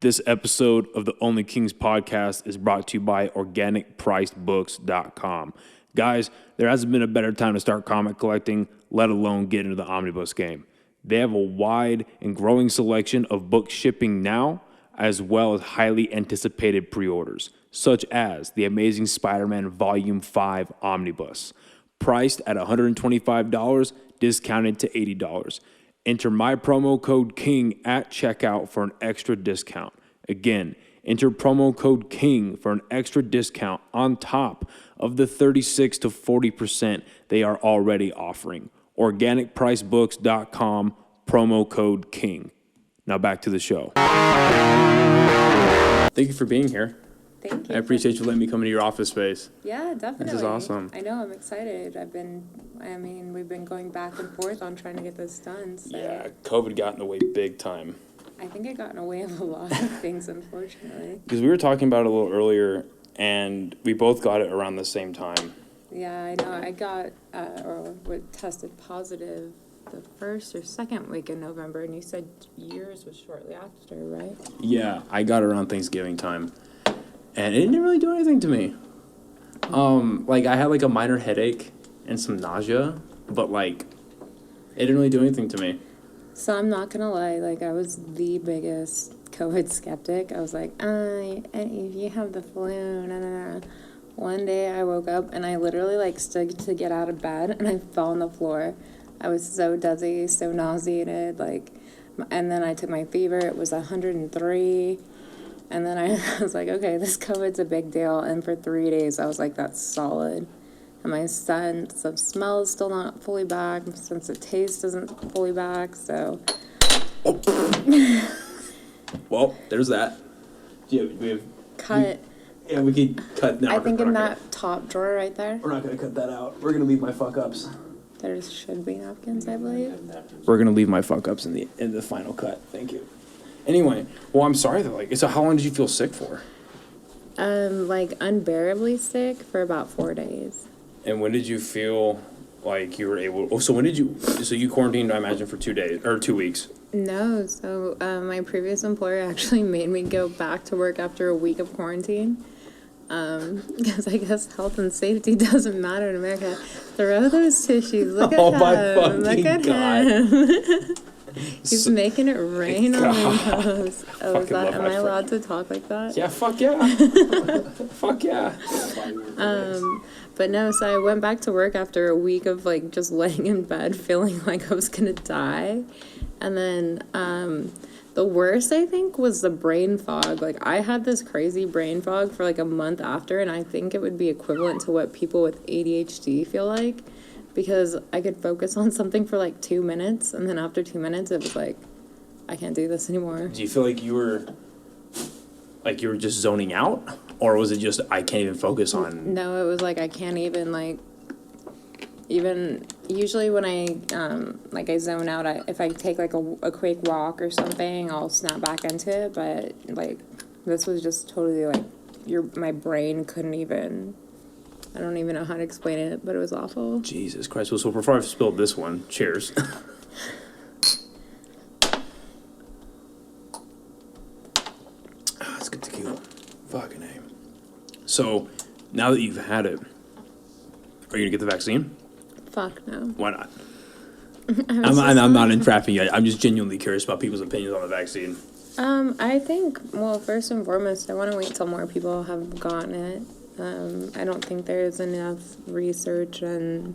This episode of the Only Kings podcast is brought to you by organicpricedbooks.com. Guys, there hasn't been a better time to start comic collecting, let alone get into the omnibus game. They have a wide and growing selection of books shipping now, as well as highly anticipated pre-orders, such as The Amazing Spider-Man Volume 5 Omnibus, priced at $125, discounted to $80. Enter my promo code KING at checkout for an extra discount. Again, enter promo code KING for an extra discount on top of the 36 to 40% they are already offering. Organicpricebooks.com, promo code KING. Now back to the show. Thank you for being here. Thank you. I appreciate you letting me come into your office space. Yeah, definitely. This is awesome. I know, I'm excited. We've been going back and forth on trying to get this done. So Yeah, COVID got in the way big time. I think it got in the way of a lot of things, unfortunately. Because we were talking about it a little earlier, and we both got it around the same time. Yeah, I know. I got, tested positive the first or second week in November, and you said yours was shortly after, right? Yeah, I got it around Thanksgiving time, and it didn't really do anything to me. I had like a minor headache and some nausea, but like, it didn't really do anything to me. So I'm not gonna lie, I was the biggest COVID skeptic. I was like, if you have the flu, nah. One day I woke up and I literally stood to get out of bed and I fell on the floor. I was so dizzy, so nauseated, and then I took my fever, it was 103. And then I was like, okay, this COVID's a big deal. And for 3 days, I was like, that's solid. And my sense of smell is still not fully back. My sense of taste isn't fully back, so. Well, there's that. Yeah, we have... Cut. We could cut now. I think in that top drawer right there. We're not going to cut that out. We're going to leave my fuck-ups. There should be napkins, I believe. We're going to leave my fuck-ups in the final cut. Thank you. Anyway, well, I'm sorry though. So how long did you feel sick for? Unbearably sick for about 4 days. And when did you feel like you were able? So you quarantined, I imagine, for 2 days or 2 weeks? No, so my previous employer actually made me go back to work after a week of quarantine. Because I guess health and safety doesn't matter in America. Throw those tissues. Look at him. Oh my fucking Look at God. him. He's making it rain on my nose. Oh, am I allowed to talk like that? Yeah, fuck yeah. Fuck yeah. But no, so I went back to work after a week of just laying in bed feeling like I was gonna die. And then the worst, I think, was the brain fog. I had this crazy brain fog for a month after, and I think it would be equivalent to what people with ADHD feel like. Because I could focus on something for 2 minutes, and then after 2 minutes, it was I can't do this anymore. Do you feel like you were just zoning out, or was it just I can't even focus on? No, it was I can't even even usually when I I zone out, if I take a quick walk or something, I'll snap back into it. But this was just totally my brain couldn't even. I don't even know how to explain it, but it was awful. Jesus Christ. Well, so before I've spilled this one, cheers. That's good tequila. Fucking A. So, now that you've had it, are you going to get the vaccine? Fuck no. Why not? I'm not entrapping you. I'm just genuinely curious about people's opinions on the vaccine. I think, first and foremost, I want to wait till more people have gotten it. I don't think there's enough research and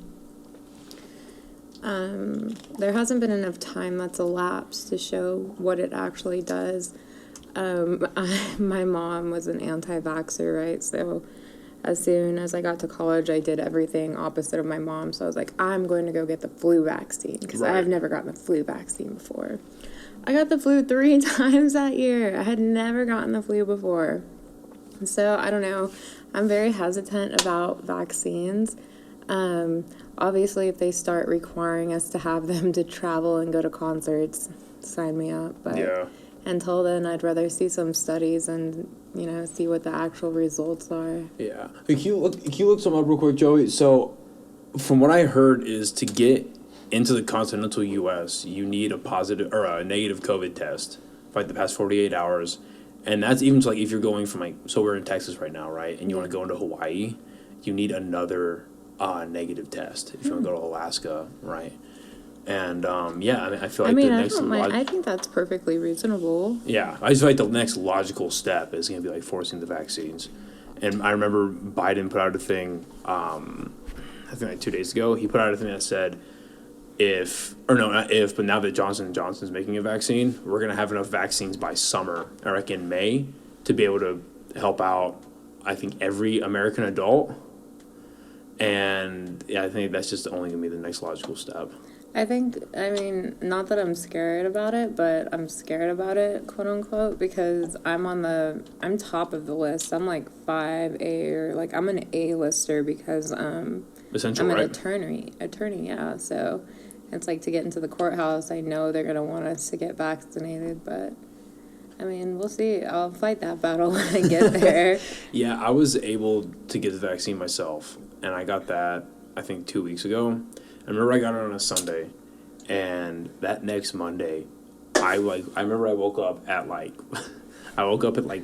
there hasn't been enough time that's elapsed to show what it actually does. My mom was an anti-vaxxer, right? So as soon as I got to college, I did everything opposite of my mom. So I was like, I'm going to go get the flu vaccine because I've never gotten the flu vaccine before. I got the flu 3 times that year. I had never gotten the flu before. So I don't know. I'm very hesitant about vaccines. Obviously, if they start requiring us to have them to travel and go to concerts, sign me up. But yeah. Until then, I'd rather see some studies and, see what the actual results are. Yeah. Can you look some up real quick, Joey? So, from what I heard is to get into the continental U.S., you need a positive or a negative COVID test for the past 48 hours. And that's even like if you're going from like, so we're in Texas right now, right? And you want to go into Hawaii, you need another negative test if you want to go to Alaska, right? And yeah, I mean, I feel like the I next don't mind. I think that's perfectly reasonable. yeah, I just feel like the next logical step is going to be like forcing the vaccines. And I remember Biden put out a thing, I think like 2 days ago, he put out a thing that said, not if, but now that Johnson & Johnson's making a vaccine, we're going to have enough vaccines by summer, or like in May, to be able to help out, I think, every American adult. And yeah, I think that's just only going to be the next logical step. I mean, not that I'm scared about it, but I'm scared about it, quote unquote, because I'm top of the list. I'm like 5A, or like I'm an A-lister because Essential, I'm an right? attorney, yeah. So it's like to get into the courthouse, I know they're going to want us to get vaccinated, but I mean, we'll see. I'll fight that battle when I get there. Yeah, I was able to get the vaccine myself, and I got that, I think, 2 weeks ago. I remember I got it on a Sunday, and that next Monday, I remember I woke up at like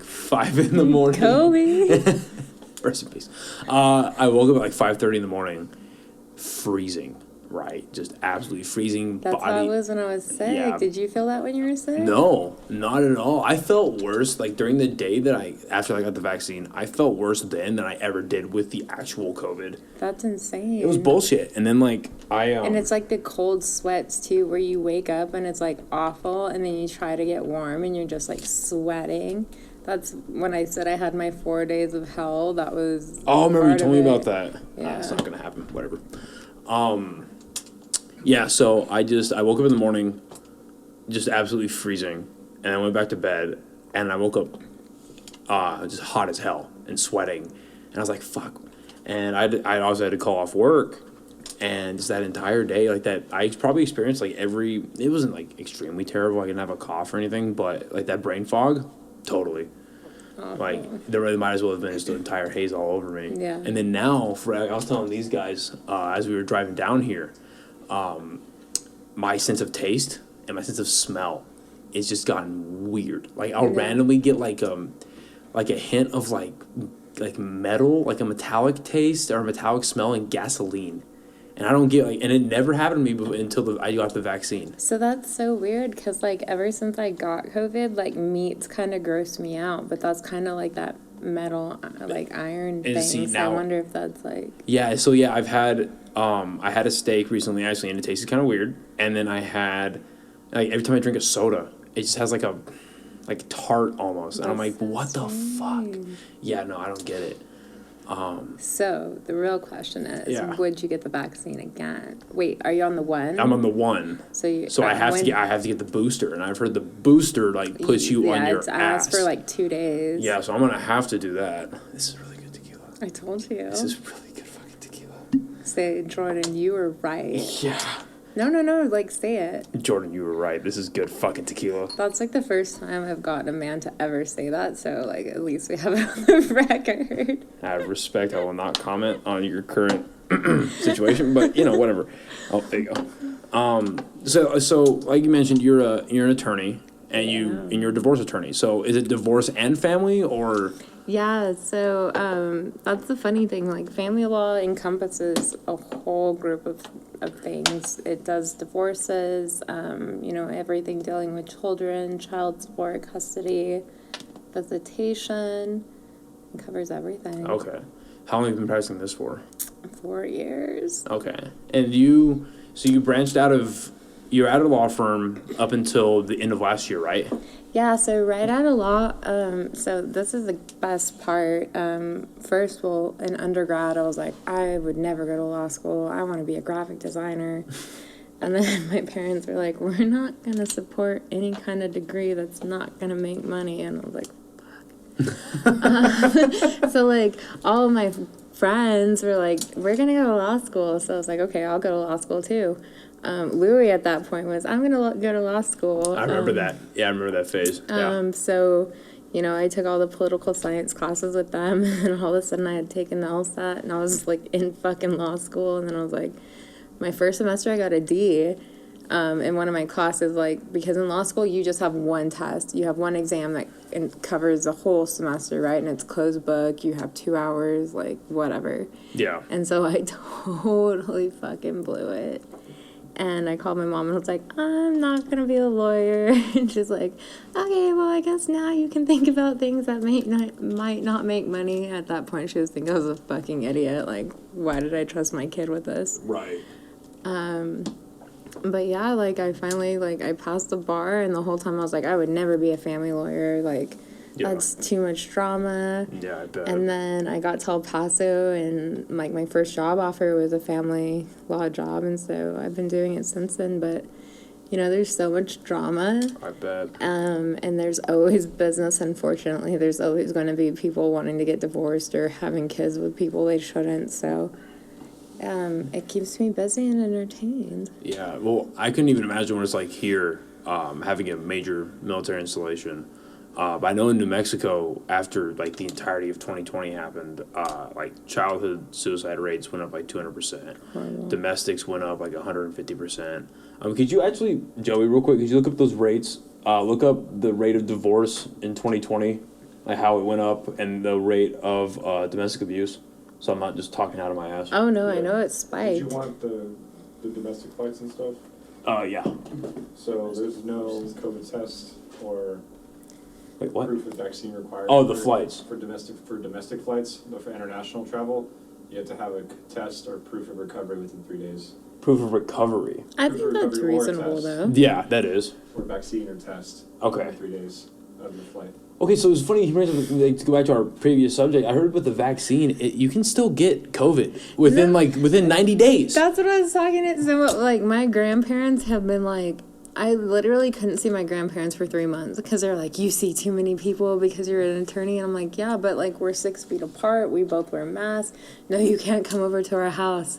5 in the morning. Kobe. Rest in peace. I woke up at like 5:30 in the morning, freezing, right? Just absolutely freezing. That's body. how it was when I was sick. Yeah. Did you feel that when you were sick? No, not at all. I felt worse like during the day after I got the vaccine. I felt worse then than I ever did with the actual COVID. That's insane. It was bullshit. And then like and it's like the cold sweats too, where you wake up and it's like awful, and then you try to get warm and you're just like sweating. That's when I said I had my 4 days of hell. That was I remember you told me about that. Yeah. It's not gonna happen. Whatever. Yeah. So I woke up in the morning, just absolutely freezing, and I went back to bed, and I woke up, just hot as hell and sweating, and I was like, "Fuck," and I also had to call off work, and just that entire day, like that, I probably experienced like it wasn't like extremely terrible. I didn't have a cough or anything, but like that brain fog. Totally. Like, there really might as well have been just an entire haze all over me. Yeah. And then now, I was telling these guys, as we were driving down here, my sense of taste and my sense of smell it's just gotten weird. Like, I'll randomly get, like a hint of, like metal, like a metallic taste or a metallic smell in gasoline. And I don't get, and it never happened to me until I got the vaccine. So that's so weird, because, like, ever since I got COVID, like, meats kind of grossed me out, but that's kind of like that metal, like, iron thing, see, so now, I wonder if that's, like... Yeah, so, yeah, I had a steak recently, actually, and it tasted kind of weird, and then I had, like, every time I drink a soda, it just has, like, tart almost, and I'm like, what the fuck? Yeah, no, I don't get it. So the real question is, would you get the vaccine again? Wait, are you on the one? I'm on the one. So I have to get the booster, and I've heard the booster puts you on your ass for 2 days. Yeah, so I'm gonna have to do that. This is really good tequila. I told you. This is really good fucking tequila. Say, Jordan, you were right. Yeah. No, say it. Jordan, you were right. This is good fucking tequila. That's the first time I've gotten a man to ever say that, so at least we have it on the record. Out of respect, I will not comment on your current situation, but whatever. Oh, there you go. So like you mentioned, you're an attorney, and you're a divorce attorney. So is it divorce and family, or? Yeah, so that's the funny thing. Like, family law encompasses a whole group of things. It does divorces, everything dealing with children, child support, custody, visitation. It covers everything. Okay. How long have you been practicing this for? 4 years. Okay. And so you branched you're at a law firm up until the end of last year, right? Yeah, so right out of law, so this is the best part. First, in undergrad, I was like, I would never go to law school. I want to be a graphic designer. And then my parents were like, we're not going to support any kind of degree that's not going to make money. And I was like, fuck. So, all of my friends were like, we're going to go to law school. So I was like, okay, I'll go to law school too. Louis at that point was, I'm going to go to law school. I remember that. Yeah, I remember that phase. Yeah. So, I took all the political science classes with them, and all of a sudden I had taken the LSAT, and I was, in fucking law school, and then I was like, my first semester I got a D, in one of my classes, like, because in law school you just have one test. You have one exam that covers the whole semester, right? And it's closed book. You have 2 hours, like, whatever. Yeah. And so I totally fucking blew it. And I called my mom and was like, I'm not going to be a lawyer. And she's like, okay, well, I guess now you can think about things that might not make money. At that point, she was thinking I was a fucking idiot. Like, why did I trust my kid with this? Right. But yeah, like, I finally, like, I passed the bar, and the whole time I was like, I would never be a family lawyer. Like, that's too much drama. Yeah, I bet. And then I got to El Paso, and, like, my first job offer was a family law job, and so I've been doing it since then. But, you know, there's so much drama. I bet. And there's always business, unfortunately. There's always going to be people wanting to get divorced or having kids with people they shouldn't, so... it keeps me busy and entertained. Yeah, well, I couldn't even imagine what it's like here, having a major military installation. But I know in New Mexico, after like the entirety of 2020 happened, like childhood suicide rates went up like 200%. Horrible. Domestics went up like 150%. Could you actually, Joey, real quick, could you look up those rates? Look up the rate of divorce in 2020, like how it went up, and the rate of domestic abuse. So I'm not just talking out of my ass. Oh, no, I know it spiked. Did you want the domestic flights and stuff? Yeah. So there's no COVID test or Wait, what? proof of vaccine required. Oh, the flights. For domestic flights, but for international travel, you have to have a test or proof of recovery within 3 days. Proof of recovery. I Proof think of that's recovery or reasonable, test. though. Yeah, that is. Or vaccine or test. Okay. Within 3 days of the flight. Okay, so it's funny, he brings up, like, to go back to our previous subject, I heard with the vaccine, you can still get COVID within 90 days. That's what I was talking to. So, like, my grandparents have been like, I literally couldn't see my grandparents for 3 months because they're like, you see too many people because you're an attorney. And I'm like, yeah, but, like, we're 6 feet apart. We both wear masks. No, you can't come over to our house.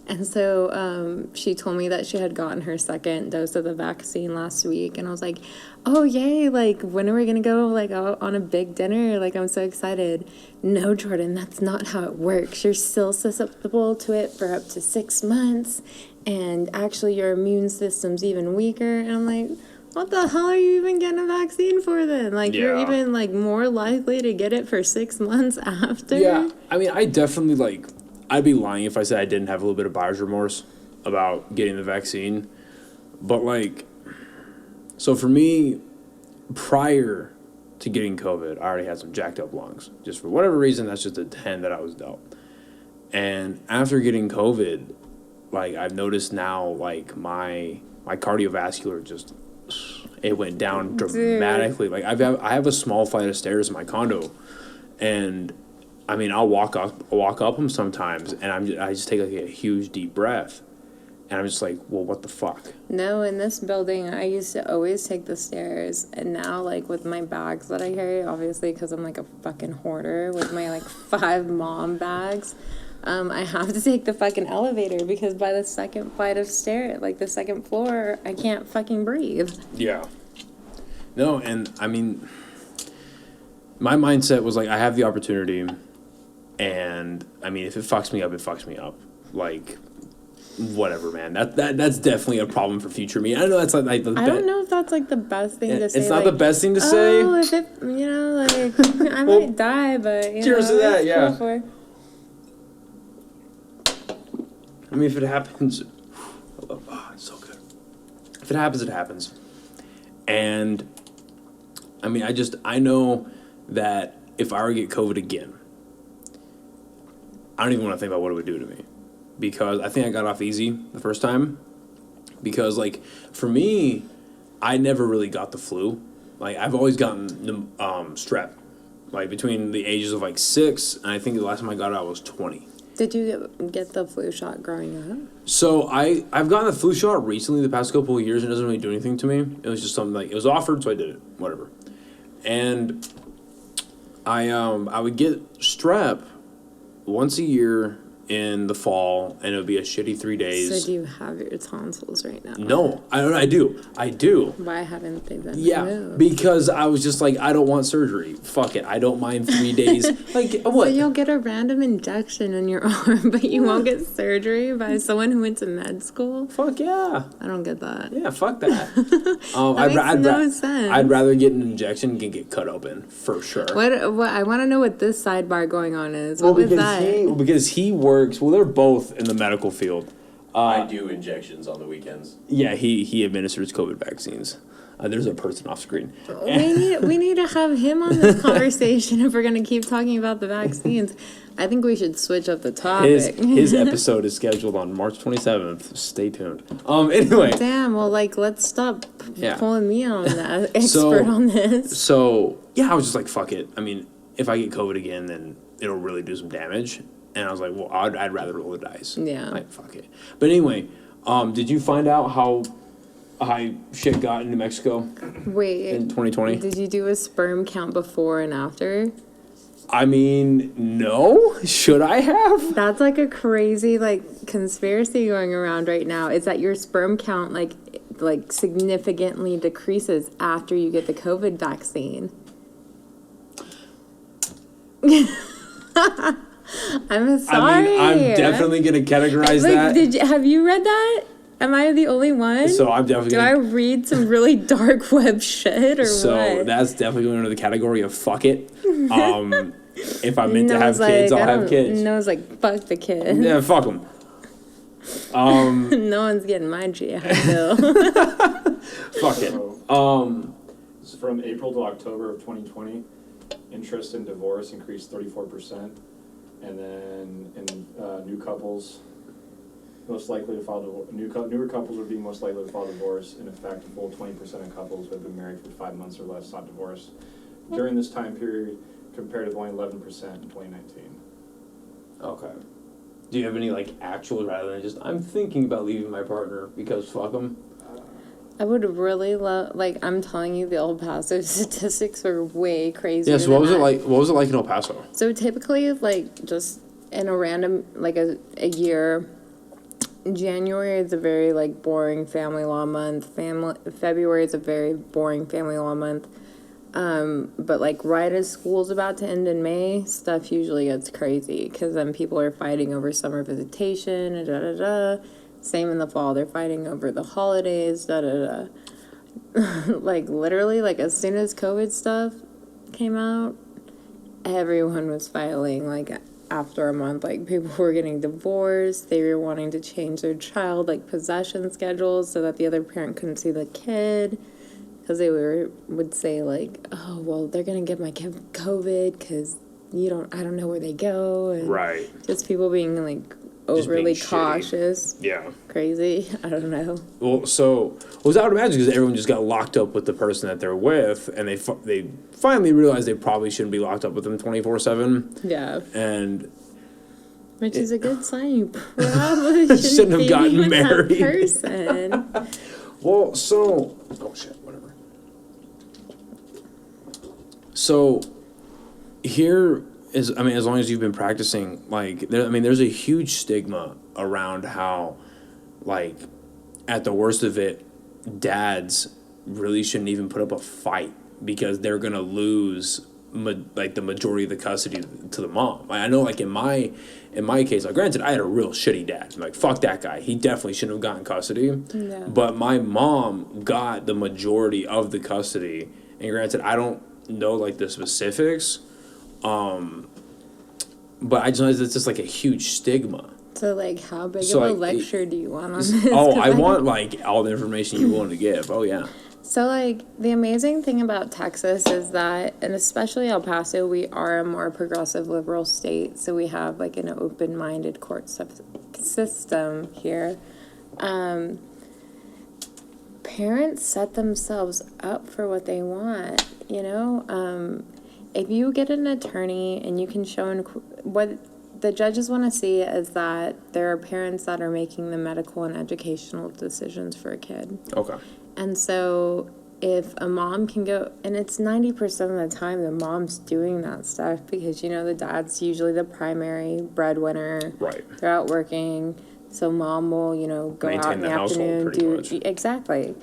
And so she told me that she had gotten her second dose of the vaccine last week. And I was like, oh, yay. Like, when are we going to go, like, out on a big dinner? Like, I'm so excited. No, Jordan, that's not how it works. You're still susceptible to it for up to 6 months. And actually, your immune system's even weaker. And I'm like, what the hell are you even getting a vaccine for then? Like, you're even, like, more likely to get it for 6 months after? Yeah, I mean, I definitely, like... I'd be lying if I said I didn't have a little bit of buyer's remorse about getting the vaccine. But, like, so for me, prior to getting COVID, I already had some jacked up lungs. Just for whatever reason, that's just a 10 that I was dealt. And after getting COVID, like, I've noticed now, like, my cardiovascular just, it went down dramatically. Like, I have a small flight of stairs in my condo, and... I mean, I'll walk up them sometimes, and I just take like a huge deep breath, and I'm just like, well, what the fuck? No, in this building, I used to always take the stairs, and now, like, with my bags that I carry, obviously, because I'm like a fucking hoarder with my like 5 mom bags, I have to take the fucking elevator because by the second flight of stair, like the second floor, I can't fucking breathe. Yeah. No, and I mean, my mindset was like, I have the opportunity. And I mean, if it fucks me up, it fucks me up. Like, whatever, man. That's definitely a problem for future me. I know that's like the I don't know if that's like the best thing to say. It's not like, the best thing to say. Oh, if it, you know, like I might die, but you cheers know, to that, it's yeah. cool for... I mean, if it happens, it's so good. If it happens, it happens. And I mean, I know that if I were to get COVID again, I don't even want to think about what it would do to me, because I think I got off easy the first time, because like for me, I never really got the flu. Like I've always gotten the strep, like between the ages of like 6, and I think the last time I got it I was 20. Did you get the flu shot growing up? So I've gotten the flu shot recently, the past couple of years, and it doesn't really do anything to me. It was just something like, it was offered, so I did it, whatever. And I would get strep once a year in the fall, and it'll be a shitty 3 days. So do you have your tonsils right now? No, I do. Why haven't they been removed? Because I was just like, I don't want surgery. Fuck it. I don't mind 3 days. Like, what? So you'll get a random injection in your arm, but you won't get surgery by someone who went to med school? Fuck yeah. I don't get that. Yeah, fuck that. That makes no sense. I'd rather get an injection than get cut open, for sure. What I want to know what this sidebar going on is. What was that? Because he works, well, they're both in the medical field. I do injections on the weekends. Yeah, he administers COVID vaccines. There's a person off screen. We need to have him on this conversation if we're going to keep talking about the vaccines. I think we should switch up the topic. His episode is scheduled on March 27th. Stay tuned. Anyway. Damn, well, like, let's stop pulling me on that expert on this. So, yeah, I was just like, fuck it. I mean, if I get COVID again, then it'll really do some damage. And I was like, well, I'd rather roll the dice. Yeah. Like, fuck it. But anyway, did you find out how high shit got in New Mexico? Wait. In 2020? Did you do a sperm count before and after? I mean, no. Should I have? That's like a crazy, like, conspiracy going around right now. Is that your sperm count, like significantly decreases after you get the COVID vaccine. I'm sorry. I mean, I'm definitely going to categorize that. Have you read that? Am I the only one? So I'm definitely Do I read some really dark web shit or what? So that's definitely going into the category of fuck it. If I'm meant to have kids, I'll have kids. Noah's like, fuck the kid. Yeah, fuck them. No one's getting my GI bill. Fuck it. So from April to October of 2020, interest in divorce increased 34%. And then in new couples, most likely to file divorce. Newer couples would be most likely to file divorce. And in fact, a full 20% of couples who have been married for 5 months or less sought divorce during this time period, compared to only 11% in 2019. Okay. Do you have any like actual, rather than just I'm thinking about leaving my partner because fuck them? I would really love, like, I'm telling you, the El Paso statistics are way crazier. Yeah, so what was it like? What was it like in El Paso? So typically, like, just in a random, like, a year, January is a very, like, boring family law month. February is a very boring family law month. But, like, right as school's about to end in May, stuff usually gets crazy because then people are fighting over summer visitation and da-da-da. Same in the fall. They're fighting over the holidays, da-da-da. Like, literally, like, as soon as COVID stuff came out, everyone was filing, like, after a month. Like, people were getting divorced. They were wanting to change their child, like, possession schedules so that the other parent couldn't see the kid. Because they would say, like, oh, well, they're going to get my kid COVID because I don't know where they go. And right. Just people being, like, overly cautious. Yeah. Crazy. I don't know. Well, so I would imagine because everyone just got locked up with the person that they're with, and they finally realized they probably shouldn't be locked up with them 24/7. Yeah. And which is a good sign. You probably shouldn't have gotten with married. That person. Well, so whatever. So here is, I mean, as long as you've been practicing, like, there's a huge stigma around how, like, at the worst of it, dads really shouldn't even put up a fight because they're gonna lose like the majority of the custody to the mom. I know, like in my case, like, granted, I had a real shitty dad. I'm like, fuck that guy. He definitely shouldn't have gotten custody. Yeah. But my mom got the majority of the custody. And granted, I don't know like the specifics. But I just know it's just like a huge stigma. So, like, how big of a lecture do you want on this? Oh, I want, like, all the information you're willing to give. Oh, yeah. So, like, the amazing thing about Texas is that, and especially El Paso, we are a more progressive liberal state. So we have, like, an open-minded court system here. Parents set themselves up for what they want, you know? If you get an attorney and you can show what the judges want to see is that there are parents that are making the medical and educational decisions for a kid. Okay. And so if a mom can go, and it's 90% of the time the mom's doing that stuff because, you know, the dad's usually the primary breadwinner. Right. They're out working, so mom will, you know, go Maintain out in the the household afternoon, pretty much. exactly.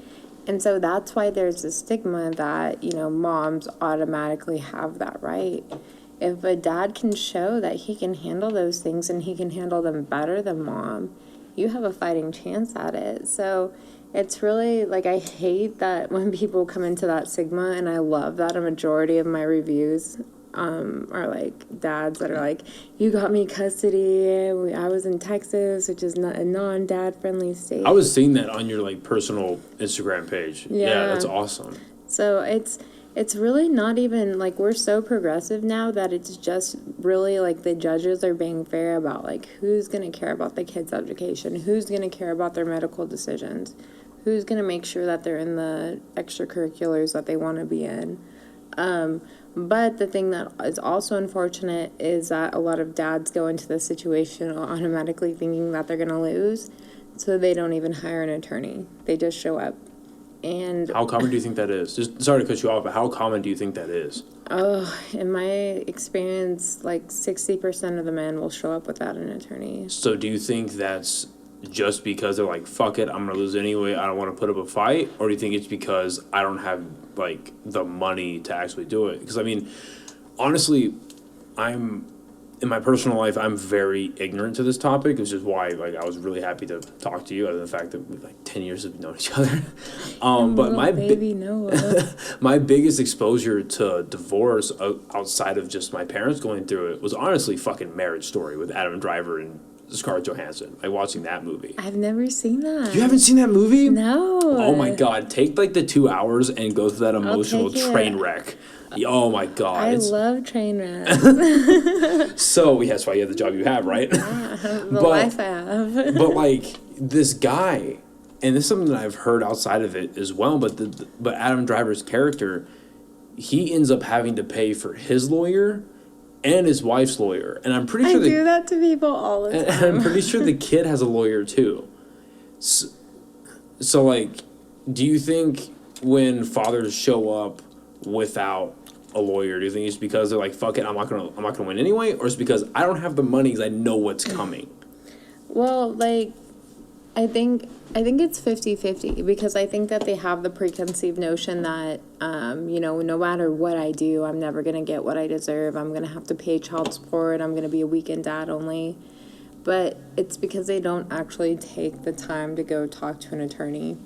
And so that's why there's a stigma that, you know, moms automatically have that right. If a dad can show that he can handle those things and he can handle them better than mom, you have a fighting chance at it. So it's really, like, I hate that when people come into that stigma, and I love that a majority of my reviews are, like, dads that are like, you got me custody, I was in Texas, which is not a non-dad-friendly state. I was seeing that on your, like, personal Instagram page. Yeah, that's Yeah. awesome. So it's really not even, like, we're so progressive now that it's just really, like, the judges are being fair about, like, who's going to care about the kids' education, who's going to care about their medical decisions, who's going to make sure that they're in the extracurriculars that they want to be in. But the thing that is also unfortunate is that a lot of dads go into this situation automatically thinking that they're going to lose, so they don't even hire an attorney. They just show up. And How common do you think that is? Just sorry to cut you off, but how common do you think that is? in my experience, like 60% of the men will show up without an attorney. So do you think that's just because they're like, fuck it, I'm gonna lose anyway, I don't want to put up a fight? Or do you think it's because I don't have, like, the money to actually do it? Because, I mean, honestly, in my personal life, I'm very ignorant to this topic, which is why, like, I was really happy to talk to you, other than the fact that we've, like, 10 years have known each other. But my baby Noah. my biggest exposure to divorce outside of just my parents going through it was honestly fucking Marriage Story with Adam Driver and Scarlett Johansson. Like, watching that movie. I've never seen that. You haven't seen that movie? No. Oh my god, take like the 2 hours and go through that emotional take it. train wreck. Oh my god. I it's- love train wrecks. So, yeah, that's why you have the job you have, right? The life I have. But like, this guy, and this is something that I've heard outside of it as well, but Adam Driver's character, he ends up having to pay for his lawyer and his wife's lawyer. And I'm pretty I sure do that to people all the and time. I'm pretty sure the kid has a lawyer too. So, like, do you think when fathers show up without a lawyer, do you think it's because they're like, fuck it, I'm not gonna win anyway, or is it because I don't have the money because I know what's coming? Well, like, I think it's 50-50 because I think that they have the preconceived notion that, you know, no matter what I do, I'm never going to get what I deserve. I'm going to have to pay child support. I'm going to be a weekend dad only. But it's because they don't actually take the time to go talk to an attorney.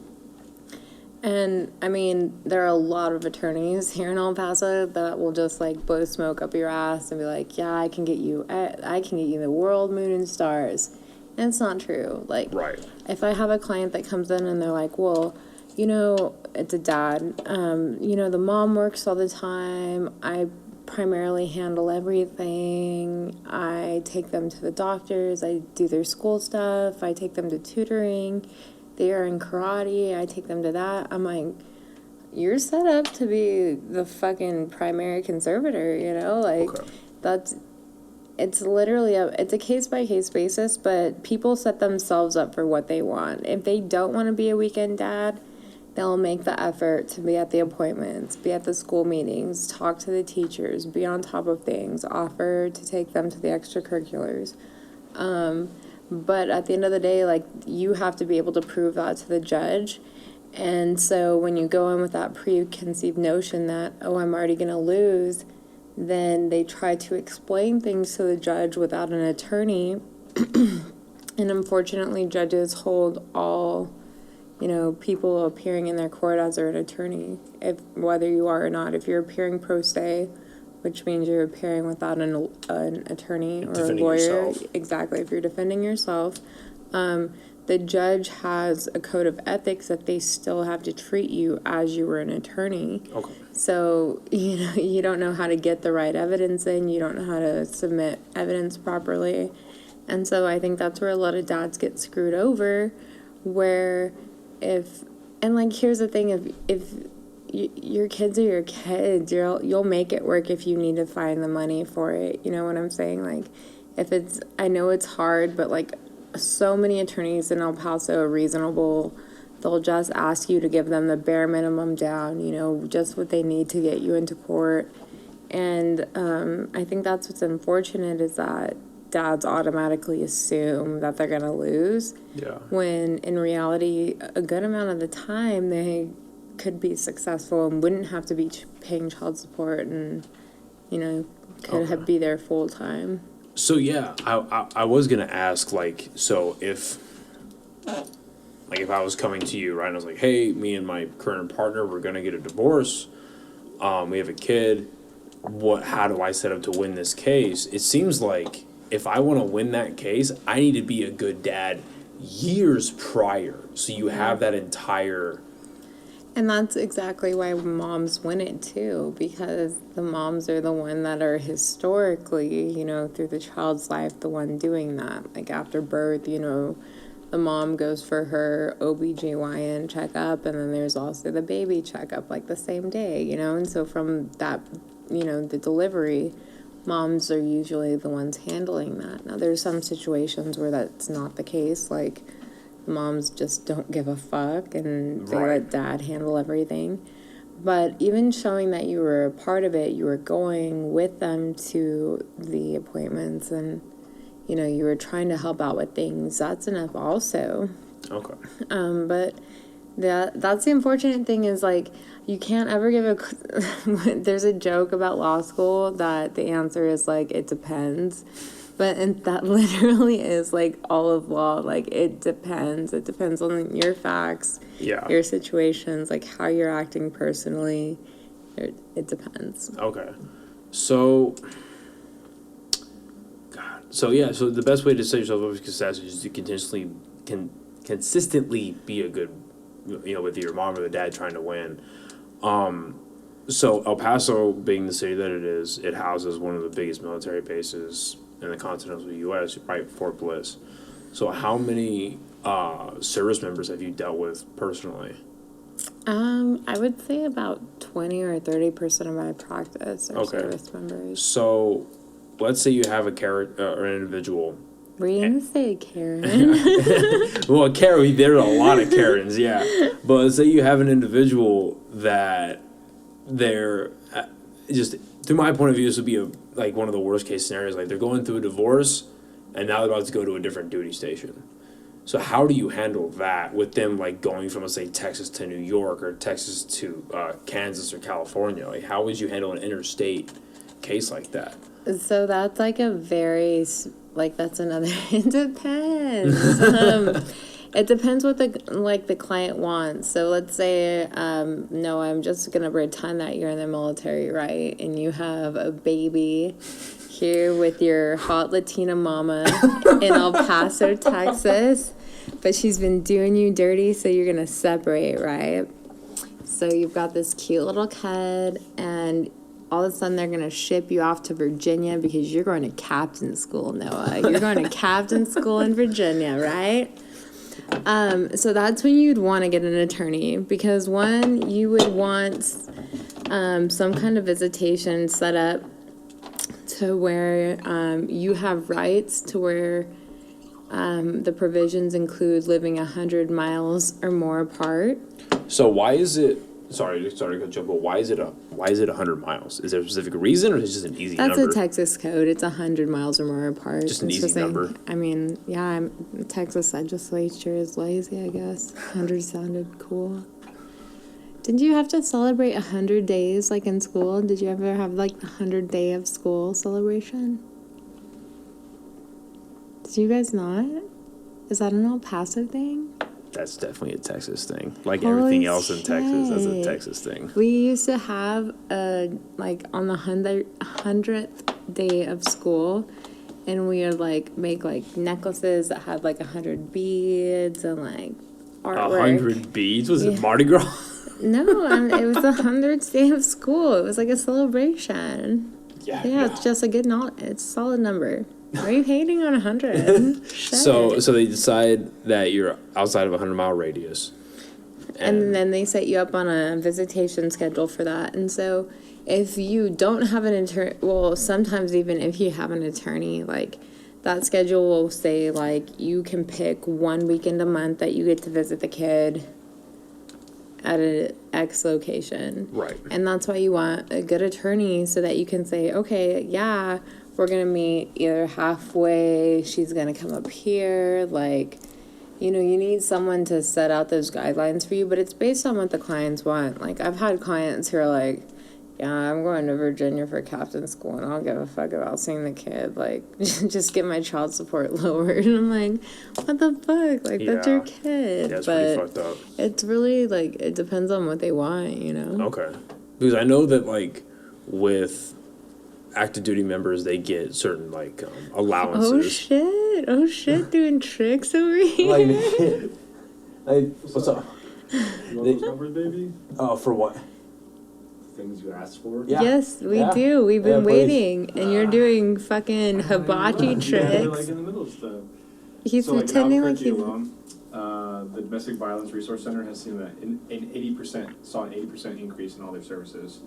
And, I mean, there are a lot of attorneys here in El Paso that will just, like, blow smoke up your ass and be like, yeah, I can get you the world, moon, and stars. And it's not true. Like, Right. if I have a client that comes in and they're like, well, you know, it's a dad, you know, the mom works all the time. I primarily handle everything. I take them to the doctors. I do their school stuff. I take them to tutoring. They are in karate. I take them to that. I'm like, you're set up to be the fucking primary conservator, you know? Like, Okay. It's literally it's a case-by-case basis, but people set themselves up for what they want. If they don't want to be a weekend dad, they'll make the effort to be at the appointments, be at the school meetings, talk to the teachers, be on top of things, offer to take them to the extracurriculars. But at the end of the day, like, you have to be able to prove that to the judge. And so when you go in with that preconceived notion that, oh, I'm already going to lose, then they try to explain things to the judge without an attorney. And unfortunately, judges hold all, you know, people appearing in their court as an attorney, whether you are or not. If you're appearing pro se, which means you're appearing without an attorney or a Defending lawyer. yourself. Exactly. If you're defending yourself, the judge has a code of ethics that they still have to treat you as you were an attorney. Okay. So, you know, you don't know how to get the right evidence in. You don't know how to submit evidence properly. And so I think that's where a lot of dads get screwed over, where and like, here's the thing, if your kids are your kids, you'll make it work if you need to find the money for it. You know what I'm saying? Like, I know it's hard, but like, so many attorneys in El Paso are reasonable. they'll just ask you to give them the bare minimum down, you know, just what they need to get you into court. And I think that's what's unfortunate is that dads automatically assume that they're going to lose. Yeah. When in reality, a good amount of the time, they could be successful and wouldn't have to be paying child support and, you know, could be there full time. So yeah, I was gonna ask, like, so if I was coming to you, right, and I was like, hey, me and my current partner, we're gonna get a divorce, we have a kid, how do I set up to win this case? It seems like if I want to win that case, I need to be a good dad years prior, so you have that entire. And that's exactly why moms win it too, because the moms are the one that are historically, you know, through the child's life, the one doing that. Like after birth, you know, the mom goes for her OBGYN checkup, and then there's also the baby checkup like the same day, you know, and so from that, you know, the delivery, moms are usually the ones handling that. Now there's some situations where that's not the case, like moms just don't give a fuck and they let dad handle everything. But even showing that you were a part of it, you were going with them to the appointments and, you know, you were trying to help out with things, that's enough also. Okay. But that's the unfortunate thing is, like, you can't ever give a... There's a joke about law school that the answer is, like, it depends. And that literally is, like, all of law. Like, it depends. It depends on your facts, your situations, like, how you're acting personally. It depends. Okay. So, so the best way to set yourself up for success is to consistently be a good, you know, with your mom or the dad trying to win. So El Paso, being the city that it is, it houses one of the biggest military bases in the continental U.S., right, Fort Bliss. So how many service members have you dealt with personally? I would say about 20 or 30% of my practice are service members. So let's say you have or an individual. Were you going to say Karen? Well, Karen, there's a lot of Karens, yeah. But let's say you have an individual that they're just, through my point of view, this would be like one of the worst case scenarios. Like they're going through a divorce and now they're about to go to a different duty station. So how do you handle that with them, like going from, let's say, Texas to New York or Texas to Kansas or California? Like how would you handle an interstate case like that? So that's like a very, like that's another, it depends. It depends what the client wants. So let's say, no, I'm just going to pretend that you're in the military, right? And you have a baby here with your hot Latina mama in El Paso, Texas, but she's been doing you dirty, so you're going to separate, right? So you've got this cute little kid, and all of a sudden they're going to ship you off to Virginia because you're going to captain school, Noah. You're going to captain school in Virginia, right? So that's when you'd want to get an attorney because, one, you would want some kind of visitation set up to where you have rights to where the provisions include living 100 miles or more apart. So why is it, sorry to cut you off, but why is it 100 miles? Is there a specific reason or is it just an easy number? That's a Texas code. It's 100 miles or more apart. Just an easy number. I mean, yeah, Texas legislature is lazy, I guess. 100 sounded cool. Didn't you have to celebrate 100 days, like in school? Did you ever have like the 100 day of school celebration? Did you guys not? Is that an El Paso thing? That's definitely a Texas thing. Like everything else in Texas, that's a Texas thing. We used to have like on the 100th day of school, and we would like make like necklaces that had like 100 beads and like artwork. 100 beads? Was it Mardi Gras? No, it was the 100th day of school. It was like a celebration. Yeah, it's just a good it's a solid number. Why are you hating on 100? So they decide that you're outside of a 100-mile radius. And then they set you up on a visitation schedule for that. And so if you don't have an attorney, well, sometimes even if you have an attorney, like that schedule will say like you can pick 1 weekend a month that you get to visit the kid at a X location. Right. And that's why you want a good attorney so that you can say, okay, yeah, we're going to meet either halfway, she's going to come up here, like, you know, you need someone to set out those guidelines for you, but it's based on what the clients want. Like, I've had clients who are like, yeah, I'm going to Virginia for captain school, and I don't give a fuck about seeing the kid. Like, just get my child support lowered. And I'm like, what the fuck? Like, that's your kid. Yeah, it's but pretty fucked up. it's really, like, it depends on what they want, you know? Okay. Because I know that, like, with active duty members, they get certain, like, allowances. Oh, shit, doing tricks over here. What's up? You want those numbers, baby? Oh, for what? Things you asked for? Yeah. Yes, we Yeah. do. We've been please. waiting, and you're doing fucking hibachi You're like tricks. in the middle of stuff. He's So, like, in pretending like Albuquerque he's... alone, the Domestic Violence Resource Center has seen an 80% increase in all their services.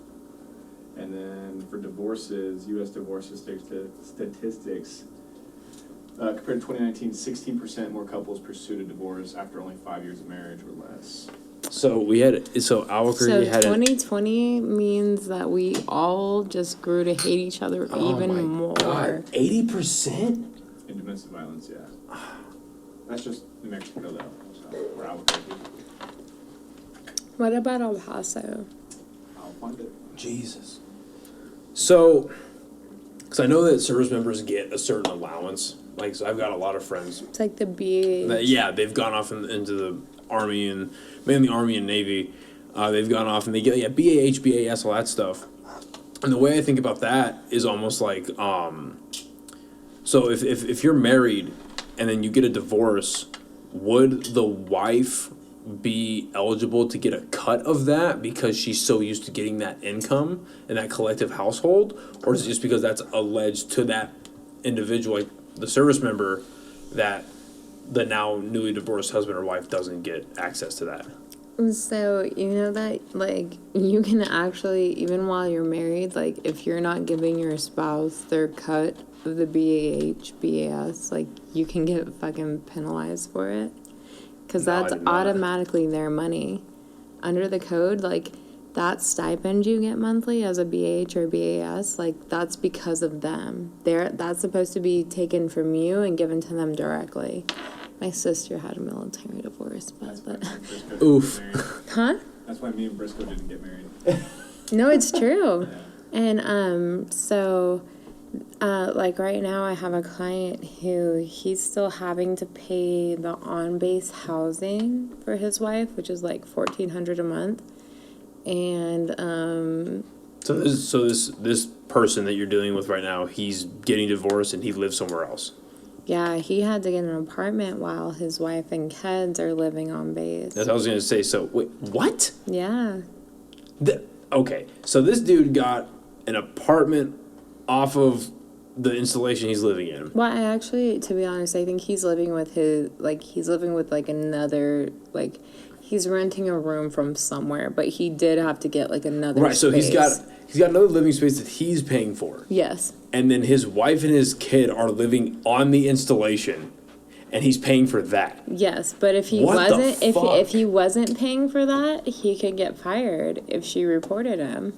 And then for divorces, U.S. divorce statistics, compared to 2019, 16% more couples pursued a divorce after only 5 years of marriage or less. So Albuquerque So had 2020 means that we all just grew to hate each other even more. 80%? In domestic violence, yeah. That's just New Mexico, though. So, or Albuquerque. What about El Paso? I'll find it. Jesus. So, because I know that service members get a certain allowance. Like, so I've got a lot of friends It's like the BH. that, yeah, they've gone off into the Army and mainly Army and Navy. They've gone off and they get, BAH, BAS, all that stuff. And the way I think about that is almost like, so if you're married and then you get a divorce, would the wife be eligible to get a cut of that because she's so used to getting that income in that collective household? Or is it just because that's alleged to that individual, like the service member, that the now newly divorced husband or wife doesn't get access to that? So, you know that, like, you can actually, even while you're married, like, if you're not giving your spouse their cut of the BAH, BAS, like, you can get fucking penalized for it. Because No, I that's did not. automatically their money. Under the code, like, that stipend you get monthly as a BAH or BAS, like, that's because of them. That's supposed to be taken from you and given to them directly. My sister had a military divorce, That's but why me and Briscoe didn't Oof. get married. huh? That's why me and Briscoe didn't get married. No, it's true. Yeah. And so like right now I have a client who he's still having to pay the on-base housing for his wife, which is like $1,400 a month. And So this person that you're dealing with right now, he's getting divorced and he lives somewhere else. yeah, he had to get an apartment while his wife and kids are living on base. That's what I was gonna say. So wait, what? Yeah. Okay, so this dude got an apartment off of the installation he's living in. Well, I actually, to be honest, I think he's living with another, like, he's renting a room from somewhere, but he did have to get, like, another Right, so space. he's got another living space that he's paying for. Yes. And then his wife and his kid are living on the installation, and he's paying for that. Yes, but if he What the wasn't, if fuck? he wasn't paying for that, he could get fired if she reported him.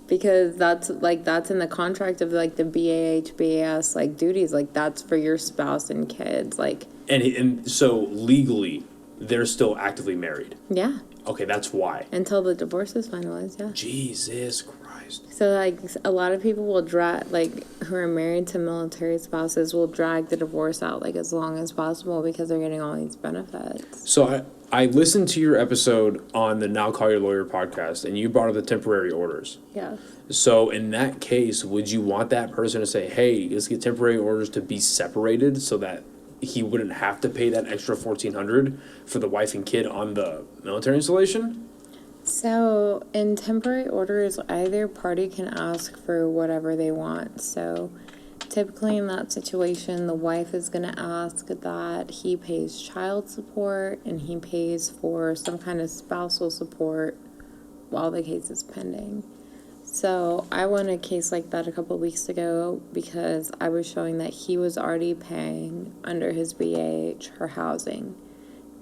Because that's in the contract of, like, the BAH, BAS, like, duties. Like, that's for your spouse and kids. Like, And so legally, they're still actively married. yeah. Okay, that's why. Until the divorce is finalized, yeah. Jesus Christ. So, like, a lot of people will drag, like, who are married to military spouses will drag the divorce out, like, as long as possible because they're getting all these benefits. So I listened to your episode on the Now Call Your Lawyer podcast, and you brought up the temporary orders. Yeah. So in that case, would you want that person to say, hey, let's get temporary orders to be separated so that he wouldn't have to pay that extra $1,400 for the wife and kid on the military installation? So, in temporary orders, either party can ask for whatever they want. So, typically in that situation, the wife is going to ask that he pays child support and he pays for some kind of spousal support while the case is pending. So, I won a case like that a couple weeks ago because I was showing that he was already paying under his BAH her housing,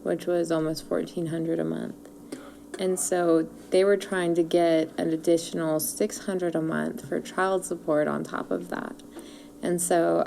which was almost $1,400 a month. And so they were trying to get an additional $600 a month for child support on top of that. And so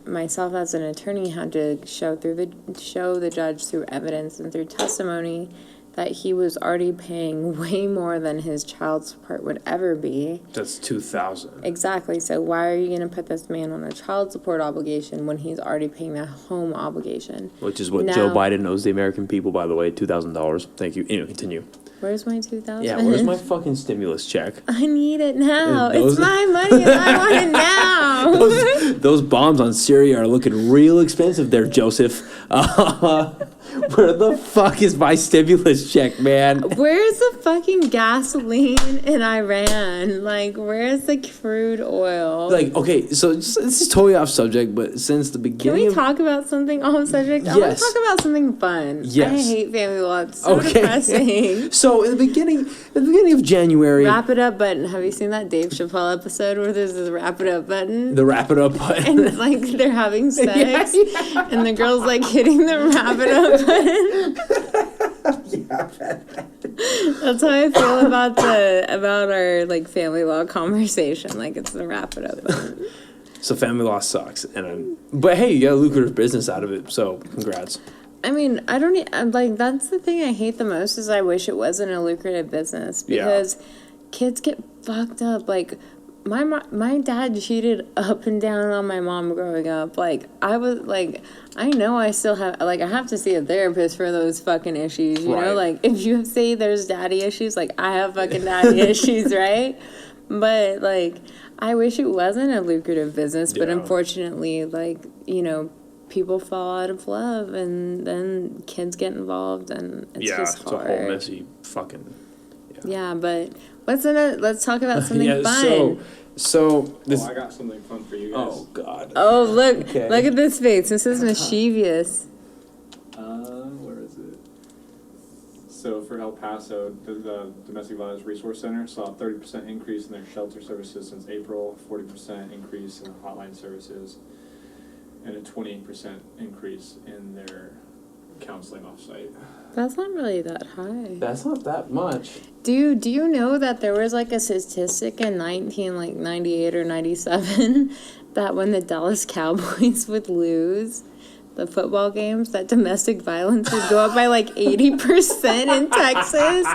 myself as an attorney had to show the judge through evidence and through testimony that he was already paying way more than his child support would ever be. That's $2,000. Exactly. So why are you going to put this man on a child support obligation when he's already paying that home obligation? Which is what Now- Joe Biden owes the American people, by the way, $2,000. Thank you. Anyway, continue. Where's my $2,000? Yeah, where's my fucking stimulus check? I need it now. Those- It's my money and I want it now. Those bombs on Syria are looking real expensive there, Joseph. Where the fuck is my stimulus check, man? Where's the fucking gasoline in Iran? Like, where's the crude oil? Like, okay, so this is totally off subject, but since the Can beginning we of... talk about something off subject? I want Yes. to talk about something fun. Yes. I hate family law. It's so depressing. So in the beginning of January, Wrap it up button. Have you seen that Dave Chappelle episode where there's this wrap it up button? the wrap it up button. And like they're having sex, Yeah. and the girl's like hitting the wrap it up button. That's how I feel about our like family law conversation. Like it's the wrap it up button. So family law sucks, but hey, you got a lucrative business out of it, so congrats. I mean, I'm like that's the thing I hate the most is I wish it wasn't a lucrative business Yeah. because kids get fucked up. Like my dad cheated up and down on my mom growing up. Like I was like I know I still have like I have to see a therapist for those fucking issues. You Right. know, like if you say there's daddy issues, like I have fucking daddy issues, right? But like I wish it wasn't a lucrative business, but Yeah. unfortunately, like you know. People fall out of love, and then kids get involved, and it's just it's hard. a whole messy fucking. Yeah, but let's talk about something Yeah, fun. so this. I got something fun for you guys. Oh God. Oh, look Okay. look at this face. This is mischievous. Where is it? So for El Paso, the Domestic Violence Resource Center saw a 30% increase in their shelter services since April, 40% increase in hotline services, and a 28% increase in their counseling offsite. That's not really that high. That's not that much. Do you know that there was like a statistic in 1998 or 97 that when the Dallas Cowboys would lose the football games, that domestic violence would go up by like 80% in Texas?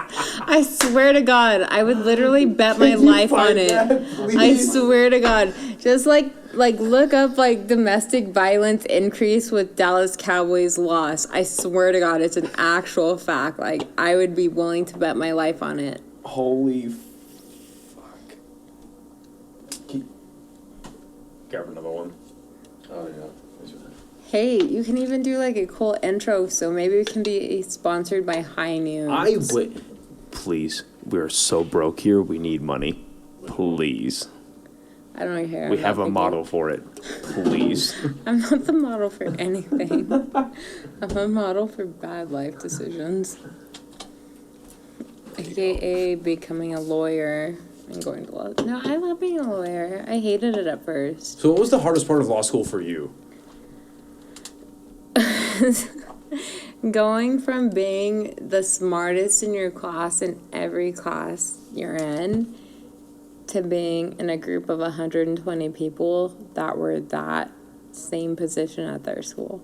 I swear to God, I would literally bet my life on it. I swear to God. Just like look up like domestic violence increase with Dallas Cowboys loss. I swear to God, it's an actual fact. Like I would be willing to bet my life on it. Holy fuck. Grab another one. Oh, yeah. Hey, you can even do like a cool intro, so maybe we can be sponsored by High Noon. I would. Please, we're so broke here. We need money. Please. I don't care. We I'm have not a thinking- model for it. Please. I'm not the model for anything. I'm a model for bad life decisions. AKA becoming a lawyer and going to law. No, I love being a lawyer. I hated it at first. So, what was the hardest part of law school for you? Going from being the smartest in your class in every class you're in to being in a group of 120 people that were that same position at their school.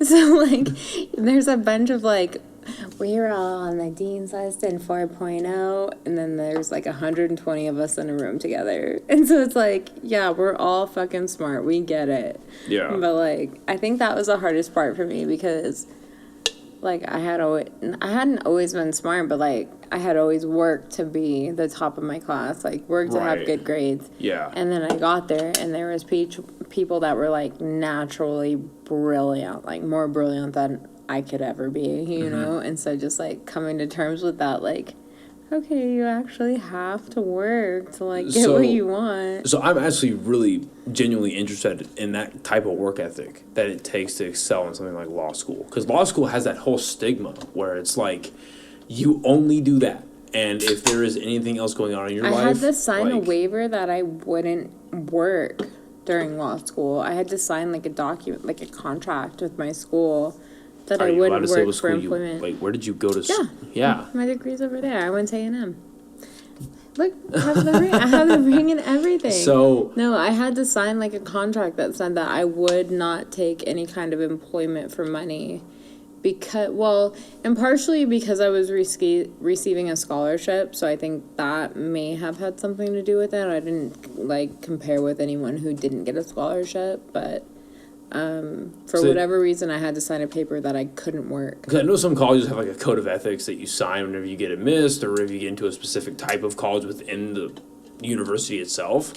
So, like, there's a bunch of, like, we're all on the dean's list in 4.0, and then there's, like, 120 of us in a room together. And so it's like, yeah, we're all fucking smart. We get it. Yeah. But, like, I think that was the hardest part for me because, like, I hadn't always been smart, but, like, I had always worked to be the top of my class, like, worked to have Right. good grades. Yeah. And then I got there, and there was people that were, like, naturally brilliant, like, more brilliant than I could ever be, you know? And so just, like, coming to terms with that, like, okay, you actually have to work to, like, get what you want. So I'm actually really genuinely interested in that type of work ethic that it takes to excel in something like law school. Because law school has that whole stigma where it's like, you only do that. And if there is anything else going on in your life... I had to sign a like, waiver that I wouldn't work during law school. I had to sign, like, a document, like, a contract with my school that Are I you allowed wouldn't to say work what for school employment. like, where did you go to? Yeah. Yeah. My degree's over there. I went to A&M. Look, I have the ring. I have the ring and everything. So No, I had to sign like a contract that said that I would not take any kind of employment for money. And partially because I was receiving a scholarship, so I think that may have had something to do with it. I didn't like compare with anyone who didn't get a scholarship, but for whatever reason, I had to sign a paper that I couldn't work. because I know some colleges have like a code of ethics that you sign whenever you get admissed or if you get into a specific type of college within the university itself.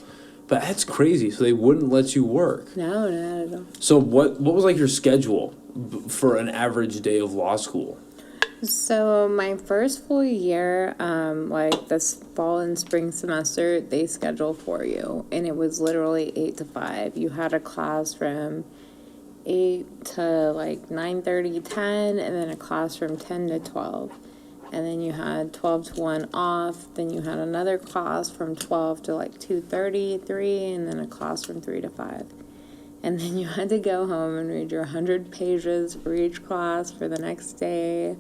But that's crazy. So they wouldn't let you work. No, not at all. So what was like your schedule for an average day of law school? So my first full year, like this fall and spring semester, they schedule for you, and it was literally 8 to 5. You had a class from 8 to like 9:30, 10, and then a class from 10 to 12. And then you had 12 to 1 off. Then you had another class from 12 to like 2:30, 3, and then a class from 3 to 5. And then you had to go home and read your 100 pages for each class for the next day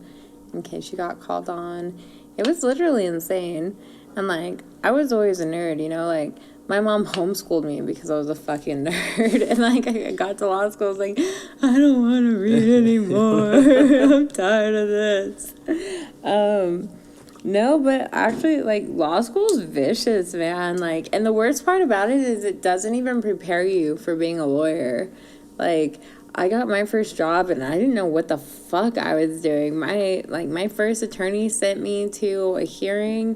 in case you got called on. It was literally insane. And like, I was always a nerd, you know, like my mom homeschooled me because I was a fucking nerd. And like, I got to law school, I was like, I don't want to read anymore. I'm tired of this. No, but actually, like, law school's vicious, man. Like, and the worst part about it is it doesn't even prepare you for being a lawyer. Like, I got my first job and I didn't know what the fuck I was doing. My first attorney sent me to a hearing,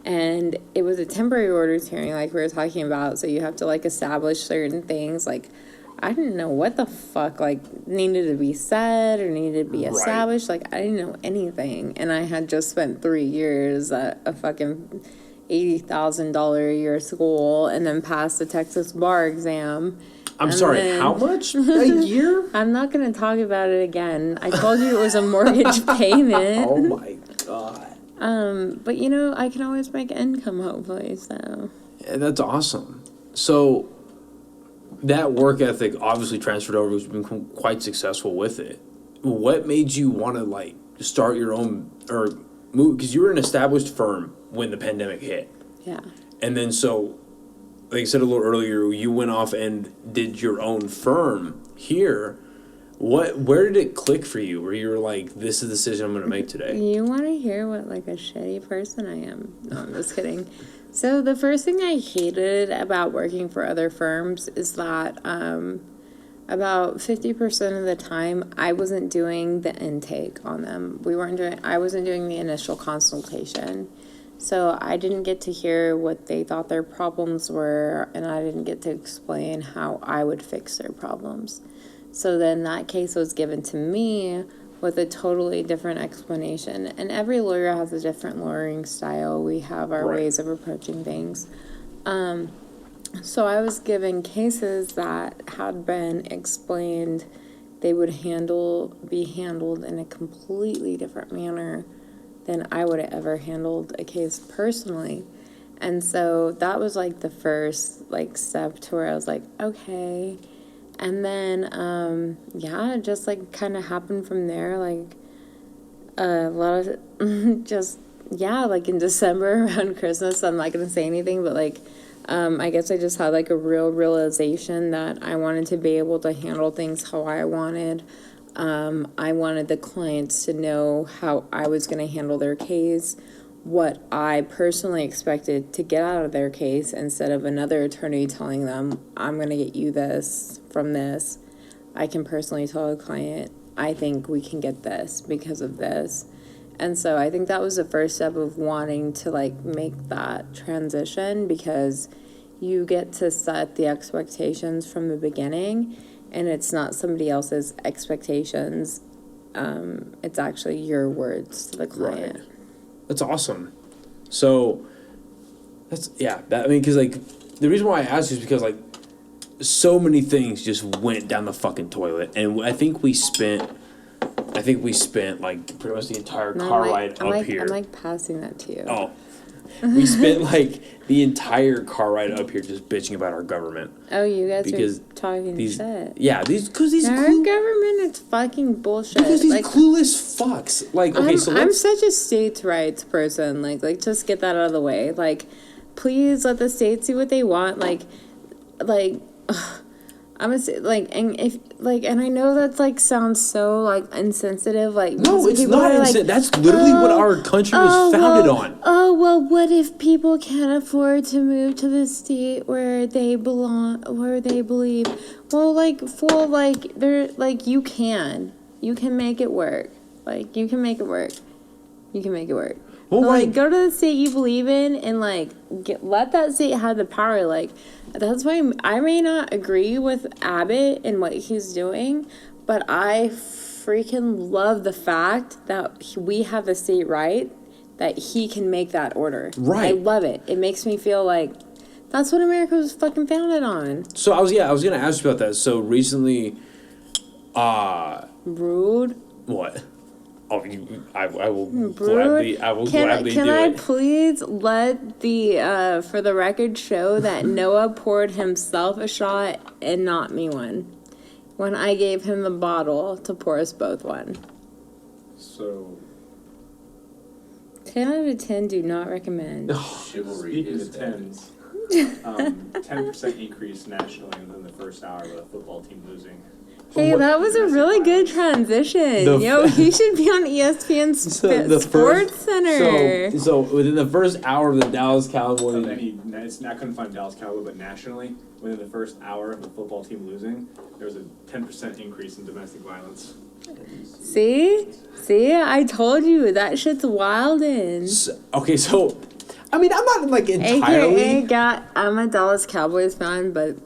and it was a temporary orders hearing, like we were talking about. So you have to like establish certain things. Like, I didn't know what the fuck like needed to be said or needed to be established. Like, I didn't know anything, and I had just spent 3 years at a fucking $80,000 a year school, and then passed the Texas bar exam. I'm sorry, how much a year? I'm not going to talk about it again. I told you it was a mortgage payment. Oh my god. But you know, I can always make income, hopefully, so. Yeah, that's awesome. So that work ethic obviously transferred over. You've been quite successful with it. What made you want to like start your own or move? Because you were an established firm when the pandemic hit. Yeah. And then so, like I said a little earlier, you went off and did your own firm here. Where did it click for you? Where you were like, this is the decision I'm going to make today? You want to hear what like a shitty person I am? No, I'm just kidding. So the first thing I hated about working for other firms is that about 50% of the time I wasn't doing the intake on them. I wasn't doing the initial consultation. So I didn't get to hear what they thought their problems were, and I didn't get to explain how I would fix their problems. So then that case was given to me with a totally different explanation. And every lawyer has a different lawyering style. We have our ways of approaching things. So I was given cases that had been explained. They would be handled in a completely different manner than I would have ever handled a case personally. And so that was like the first like step to where I was like, okay. And then, it just like kind of happened from there. Like a lot of like in December around Christmas, I'm not going to say anything, but like, I guess I just had like a real realization that I wanted to be able to handle things how I wanted. I wanted the clients to know how I was going to handle their case, what I personally expected to get out of their case, instead of another attorney telling them, I'm going to get you this from this. I can personally tell a client, I think we can get this because of this. And so I think that was the first step of wanting to like make that transition, because you get to set the expectations from the beginning, and it's not somebody else's expectations. It's actually your words to the client. Right. That's awesome. So because like the reason why I asked is because like so many things just went down the fucking toilet, and I think we spent like pretty much the entire car ride up here. I'm like passing that to you. Oh, We spent like the entire car ride up here just bitching about our government. Oh, you guys Because are talking shit. Yeah, these Our government is fucking bullshit. because these like, clueless fucks. Like, okay, I'm such a states' rights person. Like just get that out of the way. Like, please let the states do what they want. I'm gonna say, and I know that's like sounds so like insensitive. Like, no, it's people not are like, insensitive. That's literally what our country was founded on. Oh well, what if people can't afford to move to the state where they belong, where they believe? Well, they're like you can make it work. Like you can make it work. You can make it work. Well, But, like, go to the state you believe in and let that state have the power. Like that's why I may not agree with Abbott and what he's doing, but I freaking love the fact that we have the state right that he can make that order. Right. I love it. It makes me feel like that's what America was fucking founded on. So I was gonna ask you about that. So recently, Rude. what? Oh, I will Rude. gladly Can do I it. please let the for the record show that Noah poured himself a shot and not me one when I gave him the bottle to pour us both one. So, 10 out of 10 do not recommend. Chivalry speaking is of dead. tens, 10% increase nationally within the first hour with a football team losing. Hey, that was a really good transition. The Yo, he should be on ESPN Sports Center. So within the first hour of the Dallas And Cowboys, then it's not couldn't find Dallas Cowboy, but nationally, within the first hour of the football team losing, there was a 10% increase in domestic violence. See, I told you that shit's wildin'. okay, so I mean, I'm not like entirely. AKA, I'm a Dallas Cowboys fan, but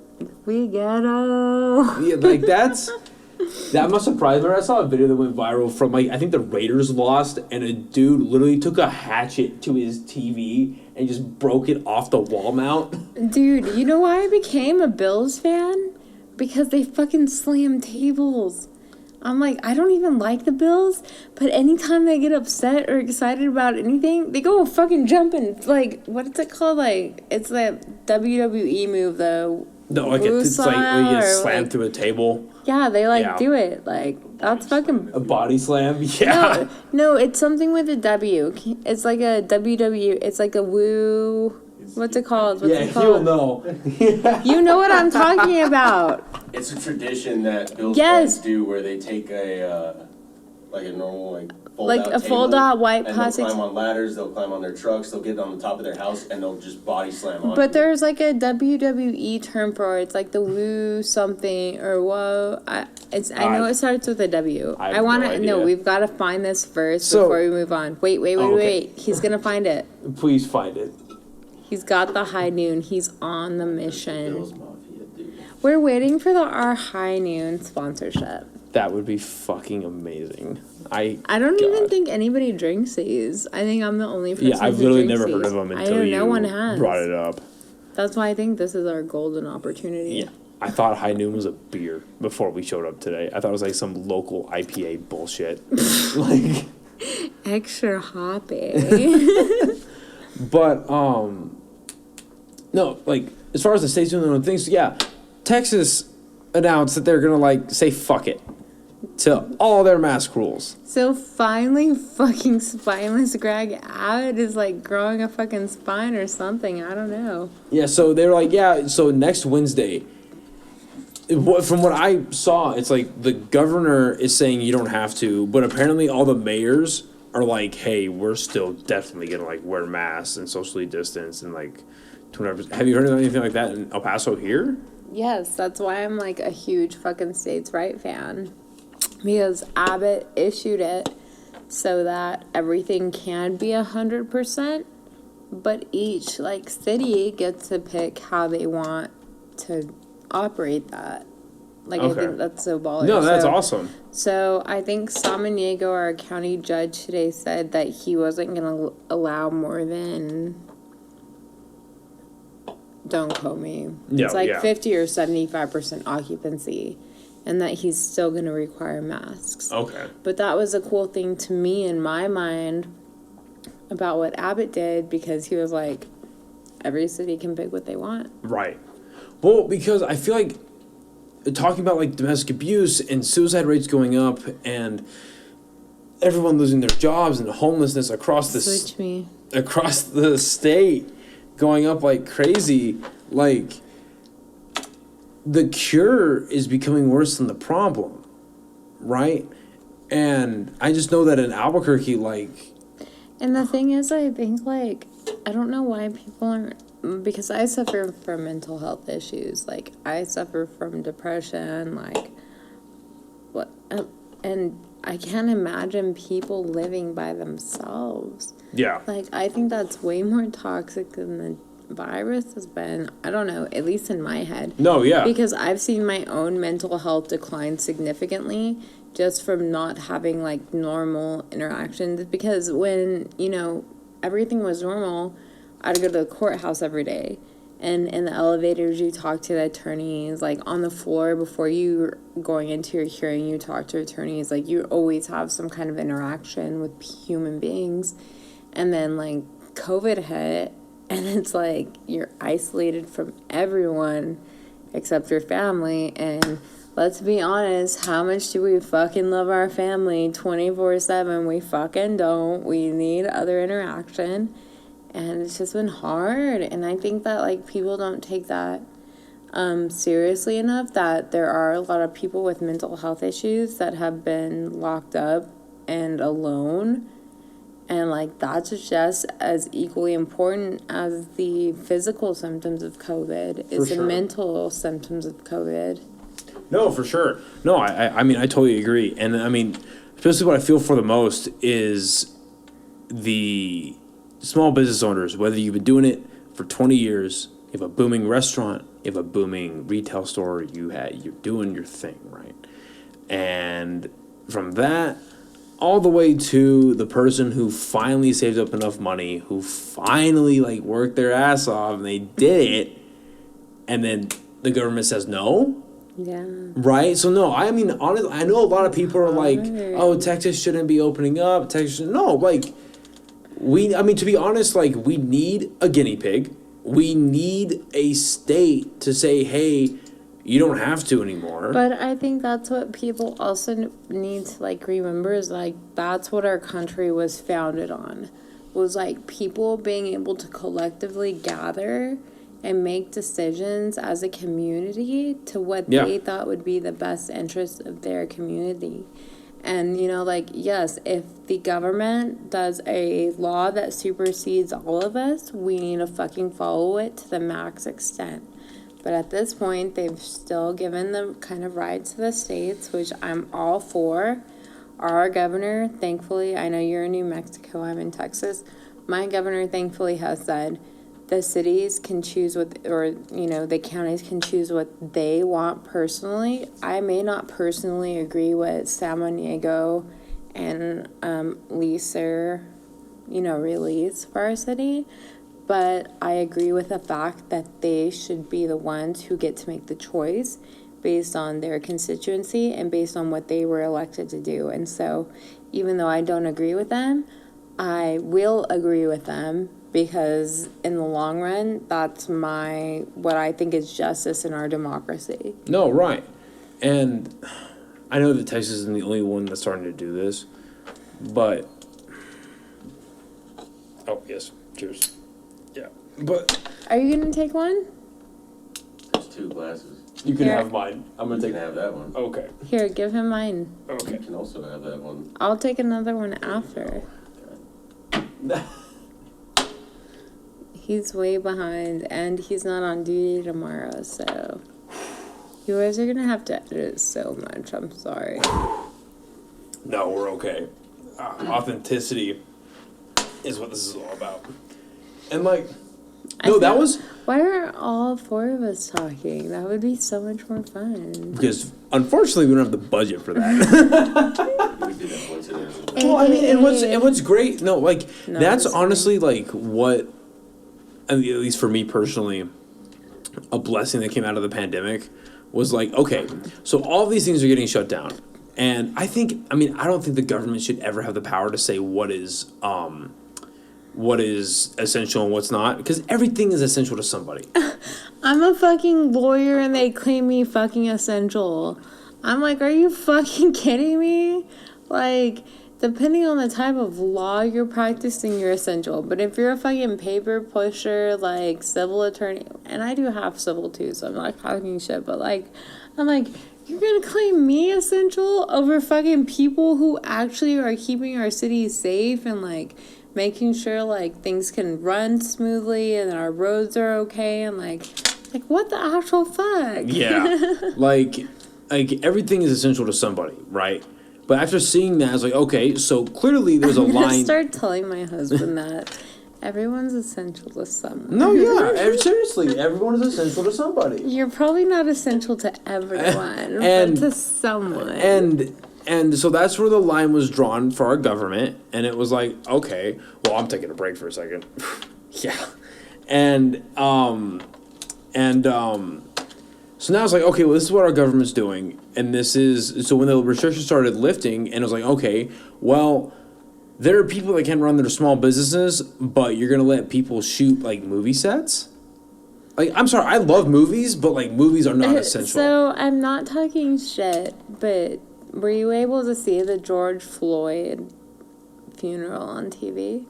we ghetto. Yeah, like that must surprise me. I saw a video that went viral from like I think the Raiders lost, and a dude literally took a hatchet to his TV and just broke it off the wall mount. Dude, you know why I became a Bills fan? Because they fucking slam tables. I'm like, I don't even like the Bills, but anytime they get upset or excited about anything, they go fucking jumping. Like, what's it called? Like, it's that WWE move, though. No, like it's like when you get slammed through a table. Yeah, they Yeah. do it. Like, that's fucking. A body slam, yeah. No, it's something with a W. It's like a WW. It's like a woo. What's it called? What's it He'll called? know. You know what I'm talking about. It's a tradition that Bills Yes. fans do where they take a normal fold Like out a table, fold-out white and plastic- they'll climb on ladders, they'll climb on their trucks, they'll get on the top of their house, and they'll just body slam on. But there's like a WWE term for it. It's like the woo something or whoa. I know it starts with a W. I have I want no to. idea. No, we've got to find this first So- before we move on. Wait. Okay. He's gonna find it. Please find it. He's got the high noon. He's on the mission. Bills Mafia, dude. We're waiting for our high noon sponsorship. That would be fucking amazing. I don't even God. think anybody drinks these. I think I'm the only person. Yeah, I've who literally drinks never heard these. of them I until know you no one has. brought it up. That's why I think this is our golden opportunity. Yeah. I thought High Noon was a beer before we showed up today. I thought it was like some local IPA bullshit. like, Extra hoppy. but no, like as far as the states doing their own things, yeah, Texas announced that they're gonna like say fuck it to all their mask rules. So finally, fucking spineless Greg Abbott is like growing a fucking spine or something. I don't know. Yeah, so they were like, yeah, so next Wednesday. From what I saw, it's like the governor is saying you don't have to, but apparently all the mayors are like, hey, we're still definitely gonna like wear masks and socially distance and like 200%. Have you heard of anything like that in El Paso here? Yes, that's why I'm like a huge fucking states' right fan. Because Abbott issued it so that everything can be 100%, but each like city gets to pick how they want to operate that. Like, Okay. I think that's so baller. No, that's So- awesome. So I think Samaniego, our county judge today, said that he wasn't going to allow more than, don't quote me, Yeah, it's like yeah. 50 or 75% occupancy, and that he's still going to require masks. Okay. But that was a cool thing to me in my mind about what Abbott did because he was like, every city can pick what they want. Right. Well, because I feel like talking about like domestic abuse and suicide rates going up and everyone losing their jobs and homelessness across Switch me. across the state going up like crazy, like the cure is becoming worse than the problem, right? And I just know that in Albuquerque, like, And the thing is, I think, like, I don't know why people aren't, because I suffer from mental health issues. Like, I suffer from depression, like, what, and I can't imagine people living by themselves. yeah, Like, I think that's way more toxic than the virus has been. I don't know, at least in my head. no, yeah, Because I've seen my own mental health decline significantly just from not having like normal interactions. Because when, you know, everything was normal, I'd go to the courthouse every day. And in the elevators, you talk to the attorneys. Like on the floor, before you going into your hearing, you talk to attorneys. Like you always have some kind of interaction with human beings. And then like COVID hit, and it's like you're isolated from everyone except your family. And let's be honest, how much do we fucking love our family 24/7? We fucking don't. We need other interaction. And it's just been hard. And I think that like people don't take that seriously enough, that there are a lot of people with mental health issues that have been locked up and alone. And like that's just as equally important as the physical symptoms of COVID is the sure. mental symptoms of COVID. no, for sure. No, I mean, I totally agree. And I mean, especially what I feel for the most is the small business owners, whether you've been doing it for 20 years, you have a booming restaurant, you have a booming retail store, you're doing your thing, right? And from that all the way to the person who finally saved up enough money, who finally like worked their ass off and they did it, and then the government says no. Yeah. Right? So, no, I mean, honestly, I know a lot of people are like, Hard. oh, Texas shouldn't be opening up. No, like, to be honest, like, we need a guinea pig. We need a state to say, hey, you don't have to anymore. But I think that's what people also need to like remember is like that's what our country was founded on, was like people being able to collectively gather and make decisions as a community to what they thought would be the best interest of their community. And, you know, like, yes, if the government does a law that supersedes all of us, we need to fucking follow it to the max extent. But at this point, they've still given the kind of rights to the states, which I'm all for. Our governor, thankfully, I know you're in New Mexico, I'm in Texas. My governor, thankfully, has said the cities can choose what, or, you know, the counties can choose what they want personally. I may not personally agree with Samaniego and Leeser, you know, release for our city. But I agree with the fact that they should be the ones who get to make the choice based on their constituency and based on what they were elected to do. And so even though I don't agree with them, I will agree with them because in the long run, that's what I think is justice in our democracy. No, right. And I know that Texas isn't the only one that's starting to do this, but... Oh, yes. Cheers. Yeah, but Are you going to take one? There's 2 glasses. you can Here. have mine. I'm gonna You take. can have that one. Okay. Here, give him mine. You Okay. can also have that one. I'll take another one after. He's way behind, and he's not on duty tomorrow, so you guys are going to have to edit so much. I'm sorry. No, we're okay. Authenticity is what this is all about. And like, no, that was Why are all 4 of us talking? That would be so much more fun. because unfortunately we don't have the budget for that. We did that once in there. Well, I mean, and what's great? No, like No, that's it's honestly like what, I mean, at least for me personally, a blessing that came out of the pandemic was like, okay, so all these things are getting shut down, and I don't think the government should ever have the power to say what is what is essential and what's not, because everything is essential to somebody. I'm a fucking lawyer and they claim me fucking essential. I'm like, are you fucking kidding me? Like, depending on the type of law you're practicing, you're essential. But if you're a fucking paper pusher, like, civil attorney, and I do have civil too, so I'm not talking shit, but, like, I'm like, you're gonna claim me essential over fucking people who actually are keeping our city safe and, like, making sure, like, things can run smoothly and our roads are okay and, like what the actual fuck? Yeah. like everything is essential to somebody, right? But after seeing that, I was like, okay, so clearly there's a I'm gonna line. start telling my husband that everyone's essential to someone. No, yeah, seriously, everyone is essential to somebody. You're probably not essential to everyone, And- but to someone. And so that's where the line was drawn for our government, and it was like, okay, well, I'm taking a break for a second. Yeah. So now it's like, okay, well, this is what our government's doing, and so when the restrictions started lifting, and it was like, okay, well, there are people that can run their small businesses, but you're gonna let people shoot, like, movie sets? Like, I'm sorry, I love movies, but, like, movies are not essential. So, I'm not talking shit, but were you able to see the George Floyd funeral on TV?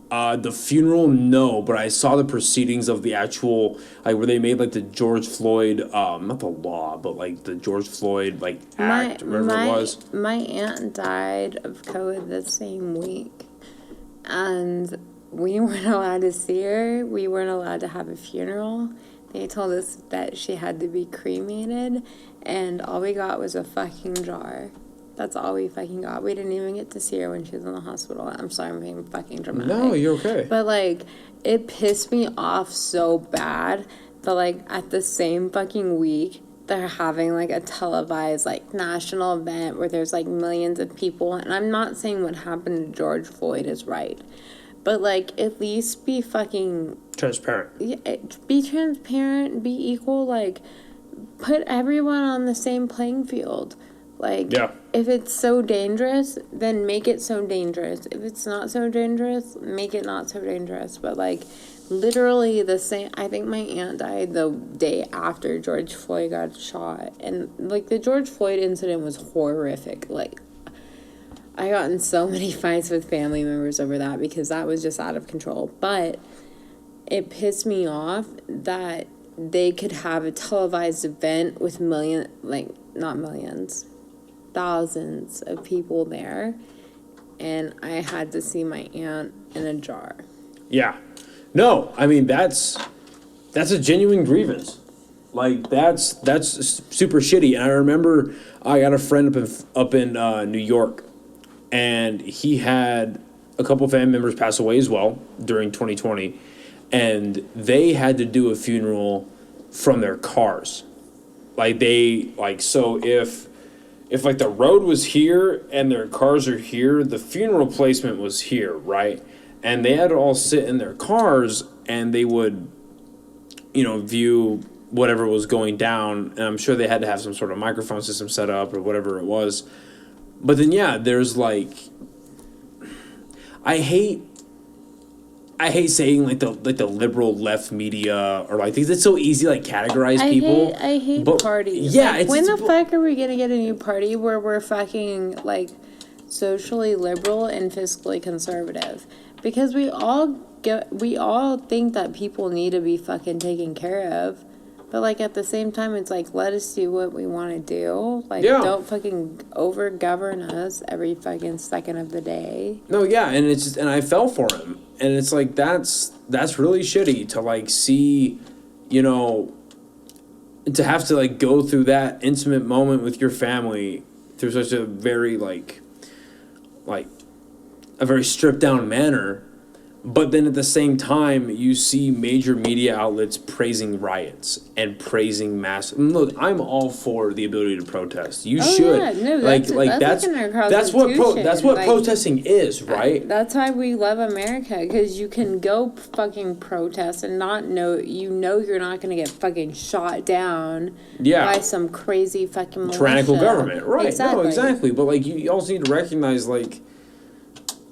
The funeral, no, but I saw the proceedings of the actual, like, where they made, like, the George Floyd, not the law, but, like, the George Floyd, like, act, whatever it was. My aunt died of COVID the same week, and we weren't allowed to see her. We weren't allowed to have a funeral. They told us that she had to be cremated, and all we got was a fucking jar. That's all we fucking got. We didn't even get to see her when she was in the hospital. I'm sorry, I'm being fucking dramatic. No, you're okay. But, like, it pissed me off so bad that, like, at the same fucking week, they're having, like, a televised, like, national event where there's, like, millions of people. And I'm not saying what happened to George Floyd is right. But, like, at least be fucking... Transparent. Yeah, be transparent, be equal, like, put everyone on the same playing field. Like, Yeah. if it's so dangerous, then make it so dangerous. If it's not so dangerous, make it not so dangerous. But, like, literally the same... I think my aunt died the day after George Floyd got shot. And, like, the George Floyd incident was horrific. Like, I got in so many fights with family members over that because that was just out of control. But it pissed me off that they could have a televised event with not millions, thousands of people there, and I had to see my aunt in a jar. Yeah. No, I mean, that's a genuine grievance. Like, that's super shitty. And I remember I got a friend up in New York, and he had a couple family members pass away as well during 2020, and they had to do a funeral from their cars. So if like the road was here and their cars are here, the funeral placement was here, right? And they had to all sit in their cars, and they would, view whatever was going down. And I'm sure they had to have some sort of microphone system set up or whatever it was. But then, yeah, there's like, I hate saying like the liberal left media, or like it's so easy to like categorize people. I hate parties. Yeah, like, when the fuck are we gonna get a new party where we're fucking like socially liberal and fiscally conservative? Because we all think that people need to be fucking taken care of. But, like, at the same time, it's like, let us do what we want to do. Like, don't fucking over-govern us every fucking second of the day. No, yeah, and it's just, and I fell for him. And it's like, that's really shitty to, like, see, to have to, like, go through that intimate moment with your family through such a very, like a very stripped-down manner. But then at the same time, you see major media outlets praising riots and praising mass. Look, I'm all for the ability to protest. You should. Yeah, no, that's what protesting is, right? That's why we love America, because you can go fucking protest and not know you're not gonna get fucking shot down by some crazy fucking militia. Tyrannical government, right? Exactly. No, exactly. But like you also need to recognize like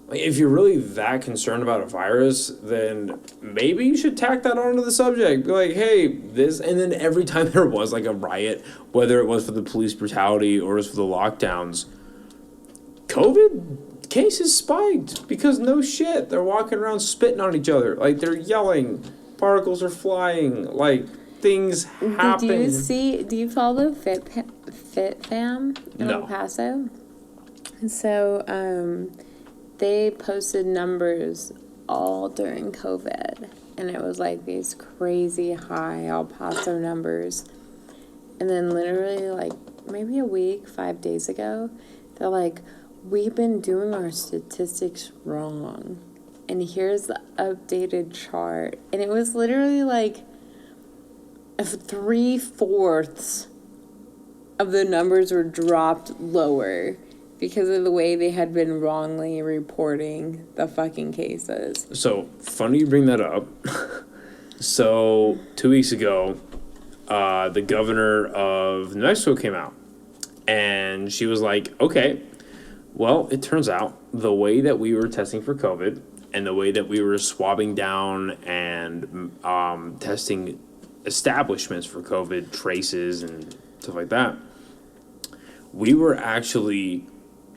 Like, if you're really that concerned about a virus, then maybe you should tack that onto the subject. Be like, hey, this, and then every time there was like a riot, whether it was for the police brutality or it was for the lockdowns, COVID cases spiked because no shit, they're walking around spitting on each other, like they're yelling, particles are flying, like things happen. Do you follow Fit Fam in No. El Paso? So, they posted numbers all during COVID, and it was like these crazy high El Paso numbers. And then literally like maybe a week, 5 days ago, they're like, we've been doing our statistics wrong. And here's the updated chart. And it was literally like 3/4 of the numbers were dropped lower because of the way they had been wrongly reporting the fucking cases. So, funny you bring that up. So, 2 weeks ago, the governor of New Mexico came out. And she was like, okay, well, it turns out the way that we were testing for COVID and the way that we were swabbing down and testing establishments for COVID traces and stuff like that, we were actually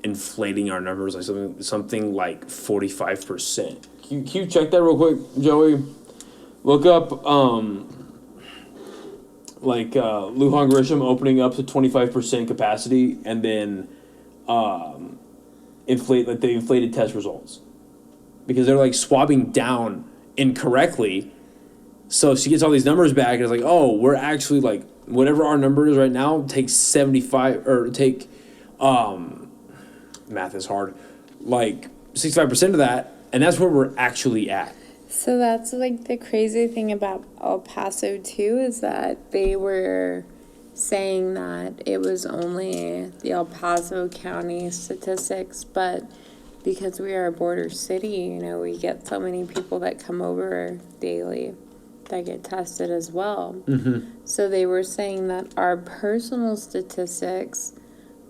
inflating our numbers like something like 45%. Can you check that real quick, Joey? Look up Lujan Grisham opening up to 25% capacity and then the inflated test results because they're like swabbing down incorrectly. So she gets all these numbers back and it's like, oh, we're actually like whatever our number is right now, take 75 or take math is hard, like 65% of that, and that's where we're actually at. So that's like the crazy thing about El Paso too, is that they were saying that it was only the El Paso County statistics, but because we are a border city, we get so many people that come over daily that get tested as well. Mm-hmm. So they were saying that our personal statistics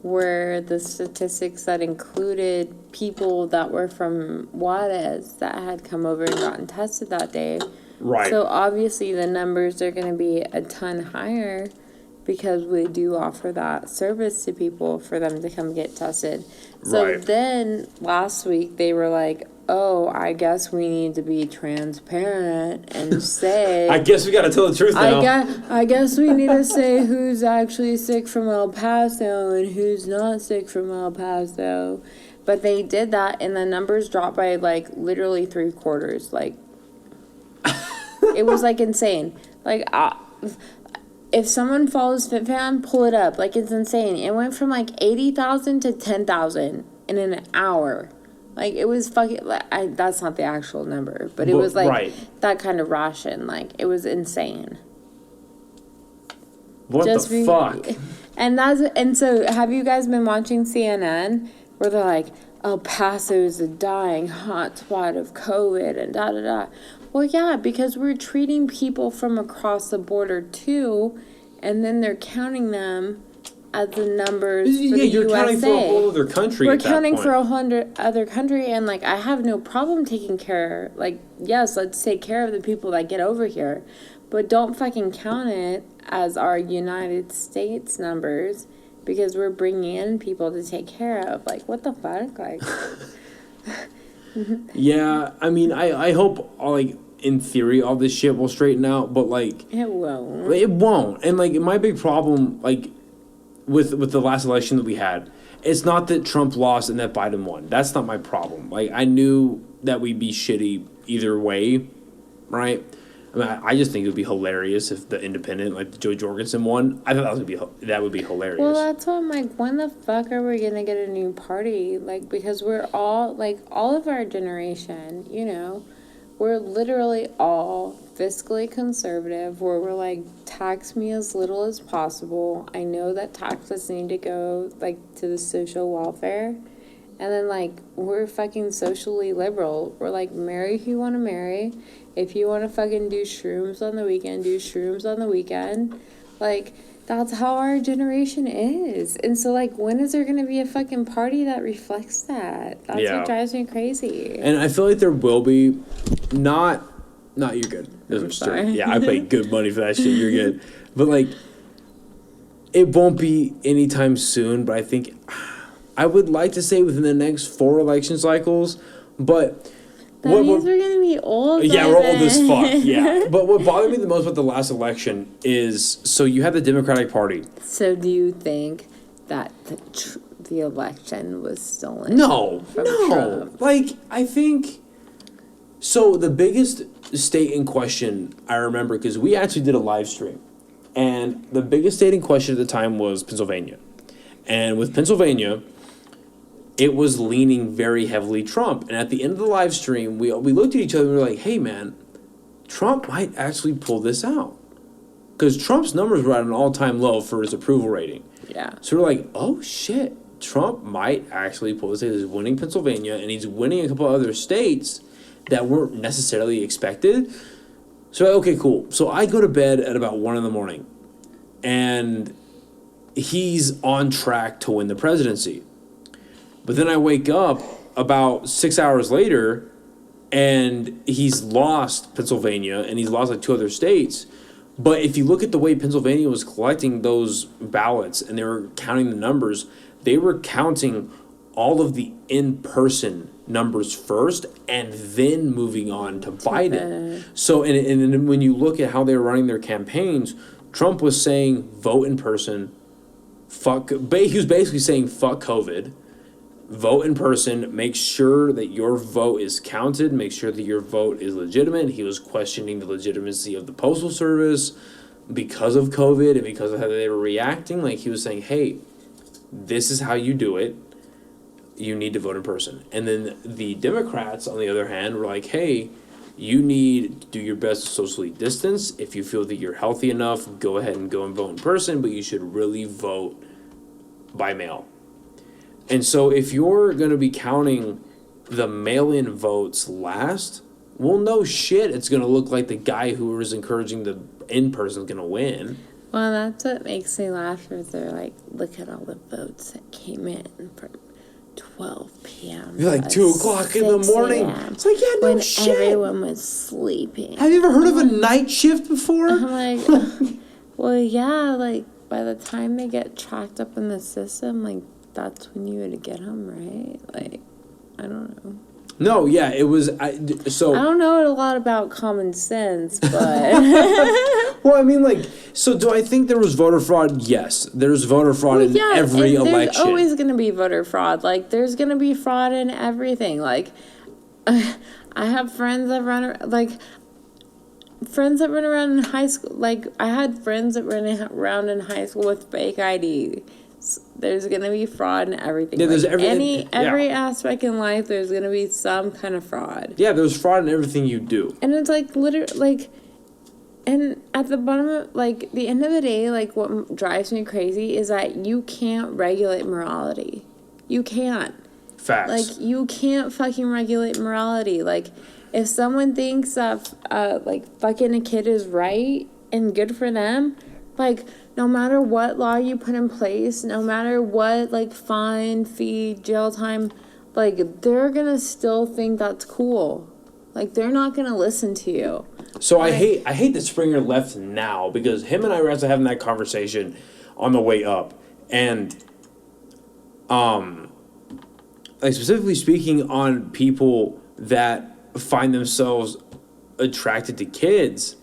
were the statistics that included people that were from Juarez that had come over and gotten tested that day. Right. So obviously the numbers are going to be a ton higher because we do offer that service to people for them to come get tested. So Right. then last week they were like, oh, I guess we need to be transparent and say... I guess we gotta tell the truth now. I guess we need to say who's actually sick from El Paso and who's not sick from El Paso. But they did that, and the numbers dropped by, like, literally 3/4. Like, it was, like, insane. Like, if someone follows FitFam, pull it up. Like, it's insane. It went from, like, 80,000 to 10,000 in an hour. Like, it was fucking... that's not the actual number, but it was, like, right. that kind of ration. Like, it was insane. What the fuck? And so, have you guys been watching CNN? Where they're like, El Paso's a dying hotspot of COVID and da-da-da. Well, yeah, because we're treating people from across the border, too, and then they're counting them as the numbers for the USA. You're counting for a whole other country. We're counting for a whole other country, and, like, I have no problem taking care. Like, yes, let's take care of the people that get over here, but don't fucking count it as our United States numbers because we're bringing in people to take care of. Like, what the fuck? Like, yeah, I mean, I hope, like, in theory, all this shit will straighten out, but, like... it won't. It won't. And, like, my big problem, like... With the last election that we had, it's not that Trump lost and that Biden won. That's not my problem. Like, I knew that we'd be shitty either way, right? I mean, I just think it would be hilarious if the independent, like Joe Jorgensen, won. I thought that would be hilarious. Well, that's what I'm like, when the fuck are we gonna get a new party? Like, because we're all, like, all of our generation, we're literally all fiscally conservative, where we're like, tax me as little as possible. I know that taxes need to go, like, to the social welfare. And then, like, we're fucking socially liberal. We're like, marry who you want to marry. If you want to fucking do shrooms on the weekend, do shrooms on the weekend. Like, that's how our generation is. And so, like, when is there going to be a fucking party that reflects that? That's Yeah. what drives me crazy. And I feel like there will be, not you're good. Those are straight. sorry. Yeah, I paid good money for that shit. You're good. But like, it won't be anytime soon. But I think I would like to say within the next 4 election cycles. But That means we're going to be old. yeah, by we're old as then. fuck. Yeah. But what bothered me the most about the last election is, so you had the Democratic Party. So, do you think that the election was stolen? No, from no. Trump? Like, I think, so the biggest state in question, I remember, because we actually did a live stream, and the biggest state in question at the time was Pennsylvania. And with Pennsylvania, it was leaning very heavily Trump. And at the end of the live stream, we looked at each other and we were like, hey, man, Trump might actually pull this out. Because Trump's numbers were at an all-time low for his approval rating. Yeah. So we're like, oh, shit, Trump might actually pull this out. He's winning Pennsylvania, and he's winning a couple other states that weren't necessarily expected. So, okay, cool. So I go to bed at about 1 a.m, and he's on track to win the presidency. But then I wake up about 6 hours later, and he's lost Pennsylvania, and he's lost like 2 other states. But if you look at the way Pennsylvania was collecting those ballots and they were counting the numbers, they were counting all of the in-person numbers first and then moving on to Biden. So, and when you look at how they were running their campaigns, Trump was saying vote in person, he was basically saying fuck COVID, vote in person, make sure that your vote is counted, make sure that your vote is legitimate. He was questioning the legitimacy of the Postal Service because of COVID and because of how they were reacting. Like, he was saying, hey, this is how you do it. You need to vote in person. And then the Democrats, on the other hand, were like, hey, you need to do your best to socially distance. If you feel that you're healthy enough, go ahead and go and vote in person, but you should really vote by mail. And so if you're going to be counting the mail-in votes last, well, no shit, it's going to look like the guy who was encouraging the in-person is going to win. Well, that's what makes me laugh, is they're like, look at all the votes that came in from 12 p.m. You're like 2 o'clock in the 6 morning. a.m. It's like, yeah, no when shit. everyone was sleeping. Have you ever heard of a night shift before? I'm like, well, yeah, like, by the time they get tracked up in the system, like, that's when you would get them, right? Like, I don't know. No, yeah, it was, I don't know a lot about common sense, but... well, I mean, like, so do I think there was voter fraud? Yes, there's voter fraud in every and election. There's always going to be voter fraud. Like, there's going to be fraud in everything. Like, I have friends that run around in high school. Like, I had friends that ran around in high school with fake ID. There's going to be fraud in everything. Yeah, there's like, every yeah. aspect in life, there's going to be some kind of fraud. Yeah, there's fraud in everything you do. And it's like, literally, like, and at the bottom of, like, the end of the day, like, what drives me crazy is that you can't regulate morality. You can't. Facts. Like, you can't fucking regulate morality. Like, if someone thinks that, like, fucking a kid is right and good for them, like, no matter what law you put in place, no matter what, like, fine, fee, jail time, like, they're gonna still think that's cool. Like, they're not gonna listen to you. So like, I hate that Springer left now, because him and I were actually having that conversation on the way up. And, like, specifically speaking on people that find themselves attracted to kids,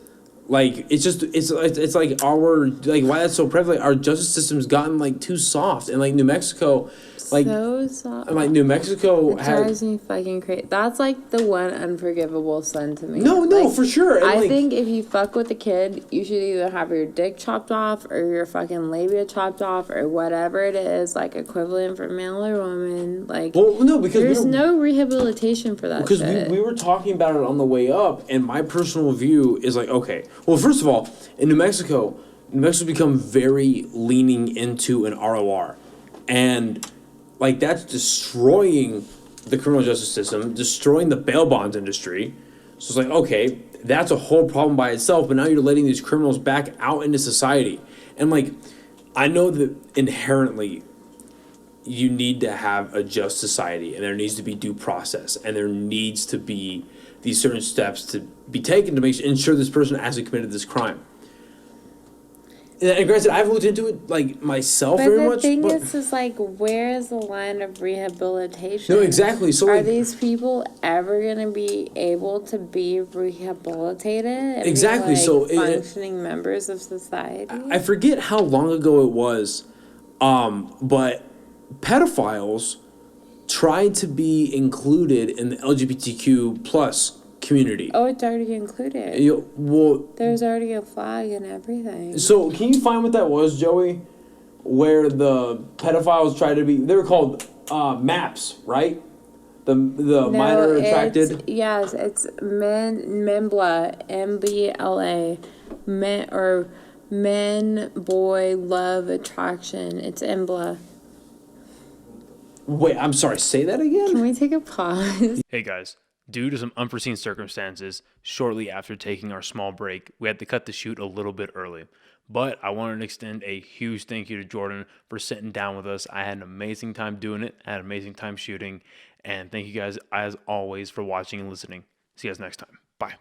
like, it's like our, like, why that's so prevalent, our justice system's gotten, like, too soft. And, like, New Mexico, like, so soft. like, New Mexico It drives me fucking crazy. That's, like, the one unforgivable sin to me. No, like, for sure. And, I like, think if you fuck with a kid, you should either have your dick chopped off or your fucking labia chopped off or whatever it is, like, equivalent for male or woman. Like, well, no, because there's no rehabilitation for that because shit. we were talking about it on the way up, and my personal view is like, okay, well, first of all, in New Mexico's become very leaning into an ROR, and, like, that's destroying the criminal justice system, destroying the bail bonds industry. So it's like, okay, that's a whole problem by itself, but now you're letting these criminals back out into society. And, like, I know that inherently you need to have a just society, and there needs to be due process, and there needs to be these certain steps to be taken to ensure this person actually committed this crime. And granted, I haven't looked into it like myself But very the much. thing But is like, where is the line of rehabilitation? no, exactly. So Are like, these people ever gonna be able to be rehabilitated and Exactly, be, like, so functioning members of society? I forget how long ago it was, but pedophiles tried to be included in the LGBTQ plus community. Oh, it's already included. Well, There's already a flag and everything. so can you find what that was, Joey? Where the pedophiles tried to be? They were called MAPS, right? The minor attracted. Yes, it's Membla, MBLA, men boy love attraction. It's Embla. Wait, I'm sorry. Say that again. Can we take a pause? Hey guys, due to some unforeseen circumstances, shortly after taking our small break, we had to cut the shoot a little bit early. But I wanted to extend a huge thank you to Jordan for sitting down with us. I had an amazing time doing it, I had an amazing time shooting, and thank you guys as always for watching and listening. See you guys next time. Bye.